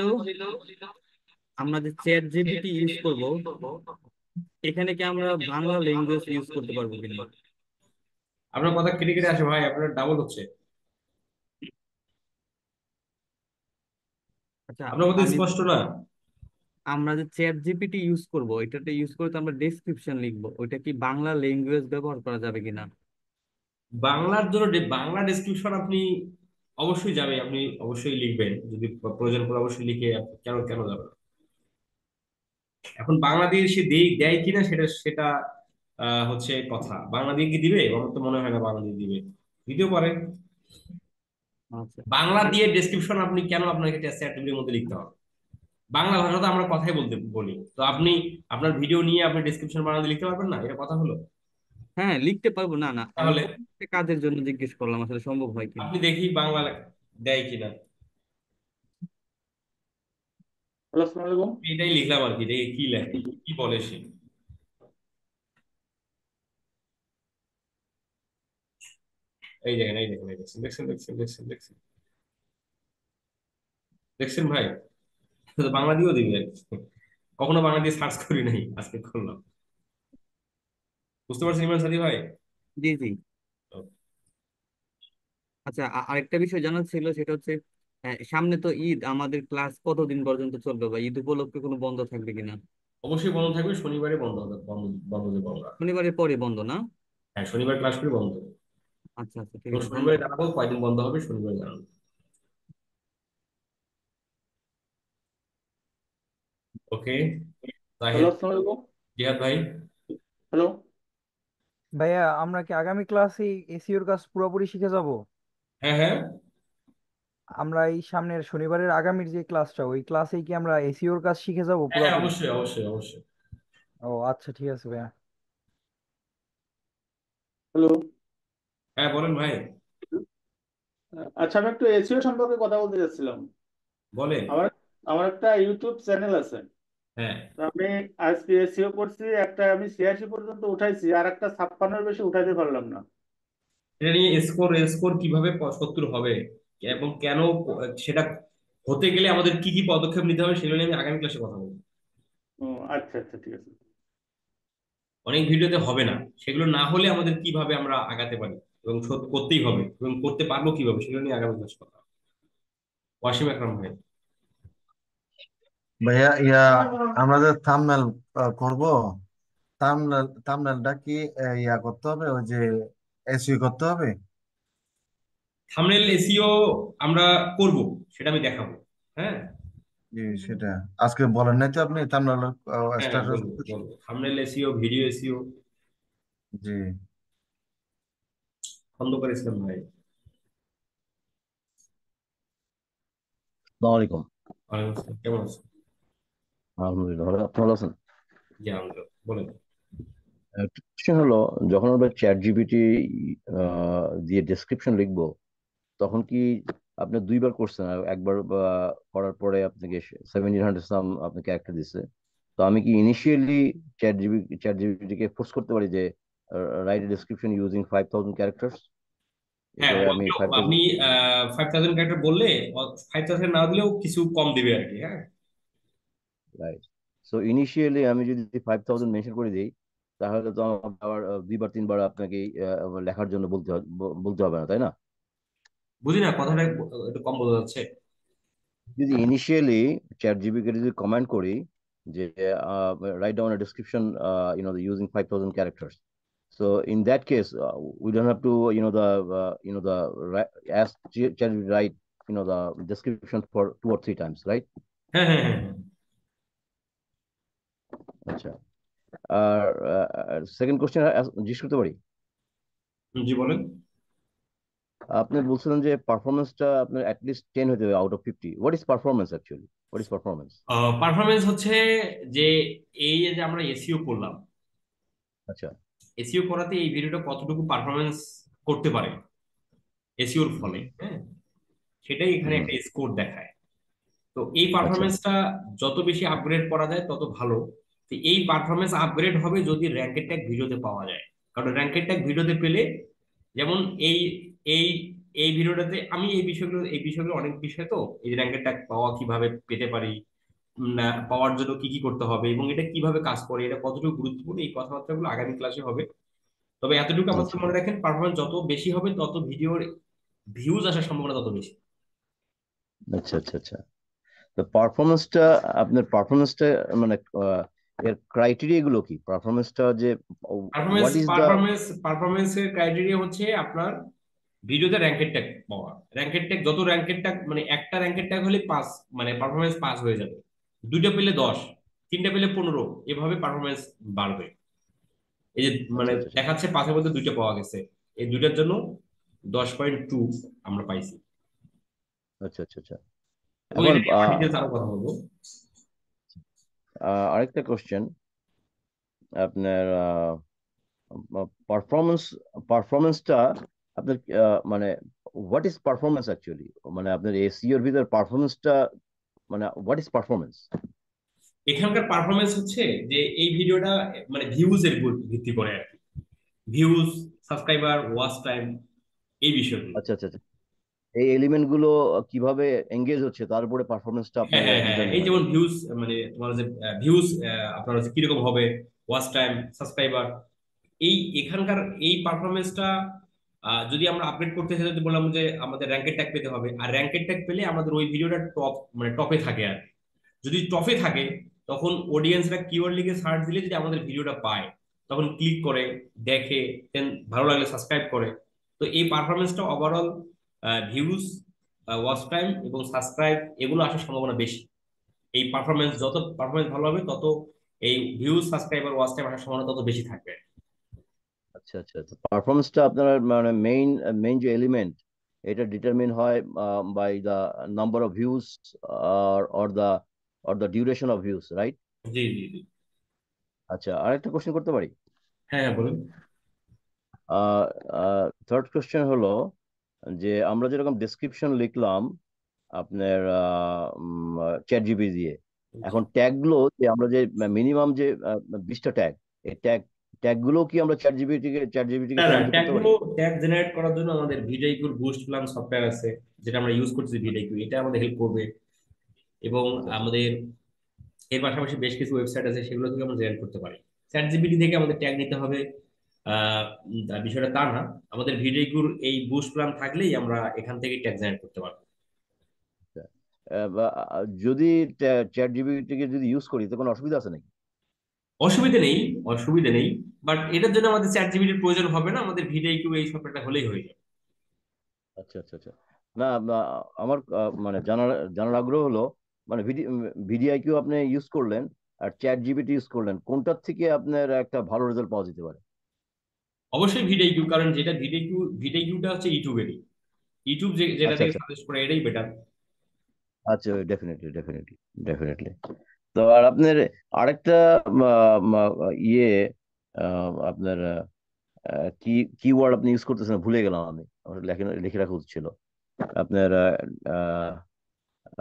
আমরা যে চ্যাট জিপিটি ইউজ করব, এখানে কি আমরা বাংলা ল্যাঙ্গুয়েজ ইউজ করতে পারবো কিনা? আপনার কথা কেটে কেটে আসে ভাই, আপনার ডাবল হচ্ছে। আচ্ছা, আপনার কথা আমি, স্পষ্ট না। আমরা যে চ্যাট জিপিটি ইউজ করব, এটাতে ইউজ করে তো আমরা ডেসক্রিপশন লিখবো, ওইটা কি বাংলা ল্যাঙ্গুয়েজ ব্যবহার করা যাবে কিনা? বাংলার জন্য বাংলা ডেসক্রিপশন আপনি অবশ্যই যাবে, আপনি অবশ্যই লিখবেন, যদি প্রয়োজন পড়ে অবশ্যই লিখে কেন কেন যাবে না। এখন বাংলাদেশে দেয় দেয় কিনা সেটা সেটা হচ্ছে কথা। বাংলাদেশ কি দিবে? আমার তো মনে হয় না বাংলাদেশ দিবে, দিতেও পারে। আচ্ছা। বাংলা দিয়ে ডেসক্রিপশন আপনি কেন আপনাকে চ্যাট মধ্যে লিখতে হবে? বাংলা ভাষা তো আমরা কথাই বলতে বলি, তো আপনি আপনার ভিডিও নিয়ে আপনি ডেসক্রিপশন বাংলা লিখতে পারবেন না? এটা কথা হলো? হ্যাঁ, লিখতে পারবো, না না, আমি তাহলে প্রত্যেকটা কাজের জন্য জিজ্ঞেস করলাম আসলে সম্ভব হয় কিনা। আপনি দেখি বাংলা দেয় কিনা। হ্যালো, আসসালামু আলাইকুম। এটাই লিখলাম আর কি, দেখি কি লেখে, কি বলে সে। এই দেখেন, এই দেখেন, এই দেখছেন, দেখছেন, দেখছেন, দেখছেন, দেখছেন, দেখছেন ভাই, তো বাংলা দিয়েও দিবি আর কি। কখনো বাংলা দিয়ে সার্চ করি নাই, আজকে করলাম। বুঝতে পারছেন ইমরান সাদি ভাই? জি জি। আচ্ছা, আরেকটা বিষয় জানার ছিল, সেটা হচ্ছে সামনে তো ঈদ, আমাদের ক্লাস কতদিন পর্যন্ত চলবে, বা ঈদ উপলক্ষে কোনো বন্ধ থাকবে কিনা? অবশ্যই বন্ধ থাকবে, শনিবারে বন্ধ হবে, বন্ধ বন্ধ দেবো আমরা। শনিবারের পরে বন্ধ না? হ্যাঁ, শনিবার ক্লাস করে বন্ধ। আচ্ছা আচ্ছা, ঠিক তো আছে, শনিবারে ধন্যবাদ। জানাবো কয়দিন বন্ধ হবে, শনিবারে জানাবো। ওকে, হ্যালো, তাহের, আসসালামু আলাইকুম। জিহাদ ভাই। হ্যালো। ভাইয়া, আমরা কি আগামী ক্লাসে এসিওর কাজ পুরোপুরি শিখে যাব? হ্যাঁ, হ্যাঁ, আমরা এই সামনের শনিবারের আগামীর যে ক্লাসটা, ওই ক্লাসেই কি আমরা এসিওর কাজ শিখে যাব হ্যাঁ, হ্যাঁ, পুরোপুরি? অবশ্যই, অবশ্যই, অবশ্যই। ও আচ্ছা, ঠিক আছে ভাইয়া। হ্যালো। হ্যাঁ, বলেন ভাই। আচ্ছা, আমি একটু এসইও সম্পর্কে কথা বলতে চাচ্ছিলাম। বলেন। আমার আমার একটা ইউটিউব চ্যানেল আছে। হ্যাঁ, তো আমি আজকে এসইও করছি, একটা আমি 86 পর্যন্ত উঠাইছি, আর একটা 56-এর বেশি উঠাইতে পারলাম না। এটা নিয়ে স্কোর স্কোর কিভাবে 70 হবে এবং কেন, সেটা হতে গেলে আমাদের কি কি পদক্ষেপ নিতে হবে সেগুলো নিয়ে আমি আগামী ক্লাসে কথা বলবো। ও, আচ্ছা আচ্ছা, ঠিক আছে। অনেক ভিডিওতে হবে না, সেগুলো না হলে আমাদের কিভাবে আমরা আগাতে পারি এবং করতেই হবে এবং করতে পারবো কিভাবে সেগুলো নিয়ে আগামী ক্লাসে কথা হবে। ওয়াসিম আকরাম ভাই। ভাইয়া আমরা যে থাম্বনেল করব, থাম্বনেলটা কি ইয়া করতে হবে, ওই যে এসইও করতে হবে? থাম্বনেল এসইও আমরা করব, সেটা আমি দেখাবো। হ্যাঁ, জি, সেটা আজকে বলেন নাই তো আপনি থাম্বনেল হ্যাঁ, হ্যাঁ, স্ট্যাটাস। বলবো বলবো, থাম্বনেল এসইও, ভিডিও এসইও। জি, খন্দকার ইসলাম ভাই। আসসালামু আলাইকুম। ওয়ালাইকুম আসসালাম, কেমন আছেন? আলহামদুলিল্লাহ ভালো, আপনি ভালো আছেন? জি আলহামদুলিল্লাহ, বলেন। একটা কোশ্চেন হলো, যখন আমরা চ্যাট জিপিটি দিয়ে ডেসক্রিপশন লিখবো, তখন কি আপনি দুইবার করছেন, আর একবার করার পরে আপনাকে 1700 সাম আপনি ক্যারেক্টার দিচ্ছে, তো আমি কি initially chat GPT K force করতে পারি যে রাইট ডেসক্রিপশন ইউজিং 5000 ক্যারেক্টার্স, হ্যাঁ, এরপরে আমি বললেও আপনি 5000? 5000 ক্যারেক্টার বললে 5000 না দিলেও কিছু কম দিবে আর কি। হ্যাঁ, রাইট। সো ইনিশিয়ালি আমি যদি 5000 মেনশন করে দিই, তাহলে তো আমার আবার দুইবার তিনবার আপনাকে লেখার জন্য বলতে হবে না, তাই না? বুঝি না কথাটা, একটু কম বোঝা যাচ্ছে। যদি ইনিশিয়ালি চ্যাট জিপিকে যদি কমেন্ট করি যে write down a description using 5000 characters, so in that case we don't have to the ask chat write the description for 2 or 3 times, right? হ্যাঁ, হ্যাঁ, হ্যাঁ, হ্যাঁ। আচ্ছা। আর সেকেন্ড কোশ্চেন জিজ্ঞেস করতে পারি? জি বলেন। আপনি বলছিলেন যে পারফরমেন্সটা আপনার অ্যাটলিস্ট 10 হতে হবে out of 50। What is performance actually? What is performance? Performance হচ্ছে যে এই যে আমরা এসইও করলাম, আচ্ছা এসইও করাতে এই ভিডিওটা কতটুকু পারফরমেন্স করতে পারে এসইওর ফলে। হ্যাঁ, সেটাই এখানে হুম। একটা স্কোর দেখায়। তো এই আচ্ছা পারফরমেন্সটা যত বেশি আপগ্রেড করা যায় তত ভালো। তো এই পারফরমেন্স আপগ্রেড হবে যদি র্যাঙ্কের ট্যাগ ভিডিওতে পাওয়া যায়। কারণ র্যাঙ্কের ট্যাগ ভিডিওতে পেলে, যেমন এই এই এই ভিডিওটাতে আমি এই বিষয়গুলো অনেক বিষয়, তো এই র্যাঙ্কের ট্যাগ পাওয়া কিভাবে পেতে পারি, না পাওয়ার জন্য কি কি করতে হবে এবং এটা কিভাবে কাজ করে, এটা কতটুকু গুরুত্বপূর্ণ, এই কথাবার্তাগুলো আগামী ক্লাসে হবে। তবে এতটুকু আমাদের আচ্ছা মনে রাখেন, পারফরমেন্স যত বেশি হবে তত ভিডিওর ভিউজ আসার সম্ভাবনা তত বেশি। আচ্ছা আচ্ছা আচ্ছা। তো পারফরমেন্সটা, আপনার পারফরমেন্সটা মানে এর ক্রাইটেরিয়া গুলো কি? পারফরমেন্সটা যে performance what is the? Performance পারফরমেন্সের ক্রাইটেরিয়া হচ্ছে আপনার ভিডিওতে র্যাঙ্কের ট্যাগ পাওয়া, র্যাঙ্কের ট্যাগ যত র্যাঙ্কের ট্যাগ মানে একটা র্যাঙ্কের ট্যাগ হলে পাস, মানে পারফরমেন্স পাস হয়ে যাবে। দুইটা পেলে 10, তিনটা পেলে 15, এভাবে পারফরমেন্স বাড়বে। এই যে আচ্ছা মানে আচ্ছা আচ্ছা দেখাচ্ছে পাঁচের মধ্যে দুইটা পাওয়া গেছে, এই দুইটার জন্য 10.2 আমরা পাইছি। আচ্ছা আচ্ছা আচ্ছা। এবং এখন এটা নিয়ে আমরা ডিটেলস আরো কথা বলবো। আরেকটা কোশ্চেন, আপনার পারফরমেন্স পারফরমেন্সটা আপনার মানে হোয়াট ইজ পারফরমেন্স অ্যাকচুয়ালি, মানে আপনার এসইওর ভিতর পারফরমেন্সটা মানে হোয়াট ইজ পারফরমেন্স? এখানকার পারফরমেন্স হচ্ছে যে এই ভিডিওটা মানে ভিউজ এর উপর ভিত্তি করে আর কি, ভিউজ, সাবস্ক্রাইবার, ওয়াচ টাইম, এই বিষয়গুলো। আচ্ছা আচ্ছা আচ্ছা। এই এলিমেন্ট গুলো কিভাবে এঙ্গেজ হচ্ছে তার উপরে পারফরমেন্সটা হ্যাঁ আপনার হ্যাঁ হ্যাঁ, ডিটারমিন এই হয়। যেমন ভিউজ, মানে তোমার যে ভিউজ আপনার হচ্ছে কিরকম হবে, ওয়াচ টাইম, সাবস্ক্রাইবার, এই এখানকার এই পারফরমেন্সটা যদি আমরা আপগ্রেড করতে চাই, যদি বললাম যে আমাদের র্যাঙ্কের ট্যাগ পেতে হবে, আর র্যাঙ্কের ট্যাগ পেলে আমাদের ওই ভিডিওটা টপ মানে টপে থাকে আর কি। যদি টপে থাকে তখন অডিয়েন্সরা কিওয়ার্ড লিখে সার্চ দিলে যদি আমাদের ভিডিওটা পায়, তখন ক্লিক করে দেখে, দেন ভালো লাগলে সাবস্ক্রাইব করে। তো এই পারফরমেন্সটা ওভারঅল ভিউজ, ওয়াচ টাইম এবং সাবস্ক্রাইব এগুলো আসার সম্ভাবনা বেশি। এই পারফরমেন্স, আচ্ছা যত আচ্ছা পারফরমেন্স ভালো হবে তত এই ভিউজ, সাবস্ক্রাইবার, ওয়াচ টাইম আসার সম্ভাবনা তত বেশি থাকবে। আচ্ছা আচ্ছা আচ্ছা। পারফরমেন্সটা আপনার মানে মেইন মেইন যে এলিমেন্ট, এটা ডিটারমিন হয় by the number of views or the duration of views, right? জি জি জি। আচ্ছা, আরেকটা কোশ্চেন করতে পারি? হ্যাঁ হ্যাঁ, বলুন। থার্ড কোশ্চেন হলো যে আমরা যেরকম ডেসক্রিপশন লিখলাম আপনার চ্যাট জিপি দিয়ে, এখন ট্যাগ গুলো যে আমরা যে মিনিমাম যে 20টা ট্যাগ, এই ট্যাগ গুলো কি আমরা চ্যাট জিপিটিকে না না, প্রদত্ত ট্যাগ করতে পারি? গুলো, ট্যাগ জেনারেট করার জন্য আমাদের ভিডিআইকিউর বুস্ট প্লান সফটওয়্যার আছে, যেটা আমরা ইউজ করছি ভিডিআইকিউ, এটা আমাদের হেল্প করবে। এবং আচ্ছা আচ্ছা আমাদের এর পাশাপাশি বেশ কিছু ওয়েবসাইট আছে, সেগুলো থেকে আমরা জেনারেট করতে পারি। চ্যাট জিপিটি থেকে আমাদের ট্যাগ নিতে হবে বিষয়টা তা না, আমাদের ভিডিআইকিউর এই বুস্ট প্ল্যান থাকলেই আমরা এখান থেকে ট্যাগ জেনারেট করতে পারবো। আচ্ছা। যদি চ্যাট জিপিটিকে যদি ইউজ করি তো কোনো অসুবিধা আছে নাকি? অসুবিধা নেই, অসুবিধা নেই। বাট এটার জন্য আমাদের চ্যাট জিপিটির প্রয়োজন হবে না, আমাদের ভিডিআইকিউ এই সফটওয়্যারটা হলেই হয়ে যাবে। আচ্ছা আচ্ছা আচ্ছা। না আমার মানে জানার জানার আগ্রহ হলো, মানে ভিডিআইকিউ আপনি ইউজ করলেন আর চ্যাট জিপিটি ইউজ করলেন, কোনটার থেকে আপনার একটা ভালো রেজাল্ট পাওয়া যেতে পারে? অবশ্যই ভিডিআইকিউ, কারণ যেটা ভিডিআইকিউটা হচ্ছে ইউটিউবেরই, ইউটিউব যেটা আচ্ছা থেকে আচ্ছা সাজেস্ট করে এটাই বেটার। আচ্ছা, ডেফিনেটলি ডেফিনেটলি ডেফিনেটলি। তো আর আপনার আরেকটা ইয়ে আপনার কি কিওয়ার্ড আপনি ইউজ করতেছেন ভুলে গেলাম আমি, আমার লিখে রাখা উচিত ছিল। আপনার আহ,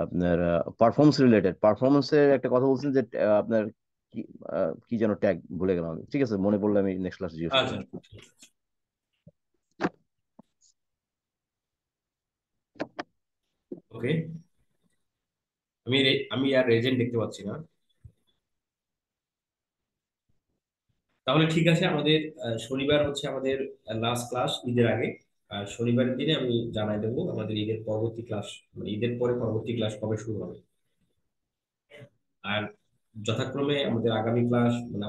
আপনার পারফরমেন্স রিলেটেড, পারফরমেন্সের একটা কথা বলছেন যে আপনার কি কি যেন ট্যাগ ভুলে গেলাম আমি। ঠিক আছে, মনে পড়লে আমি নেক্সট ক্লাসে জিজ্ঞেস করবো। আচ্ছা, ওকে। আমি আর রেজেন্ট দেখতে পাচ্ছি না। তাহলে ঠিক আছে, আমাদের শনিবার হচ্ছে আমাদের লাস্ট ক্লাস ঈদের আগে। আর শনিবারের দিনে আমি জানাই দেবো আমাদের ঈদের পরবর্তী ক্লাস, মানে ঈদের পরে পরবর্তী ক্লাস কবে শুরু হবে। আর যথাক্রমে আমাদের আগামী ক্লাস মানে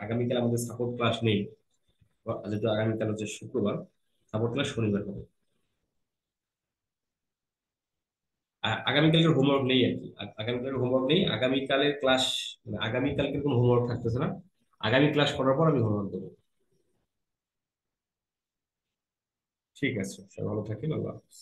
আগামীকাল আমাদের সাপোর্ট ক্লাস নেই, যেহেতু আগামীকাল হচ্ছে শুক্রবার, সাপোর্ট ক্লাস শনিবার হবে। আর আগামীকালকের হোমওয়ার্ক নেই আর কি, আগামীকালের হোমওয়ার্ক নেই, আগামীকালের ক্লাস মানে আগামীকালকে কোনো হোমওয়ার্ক থাকতেছে না। আগামী ক্লাস করার পর আমি হোমওয়ার্ক দেবো। ঠিক আছে, সবাই ভালো থাকেন, আল্লাহ হাফেজ।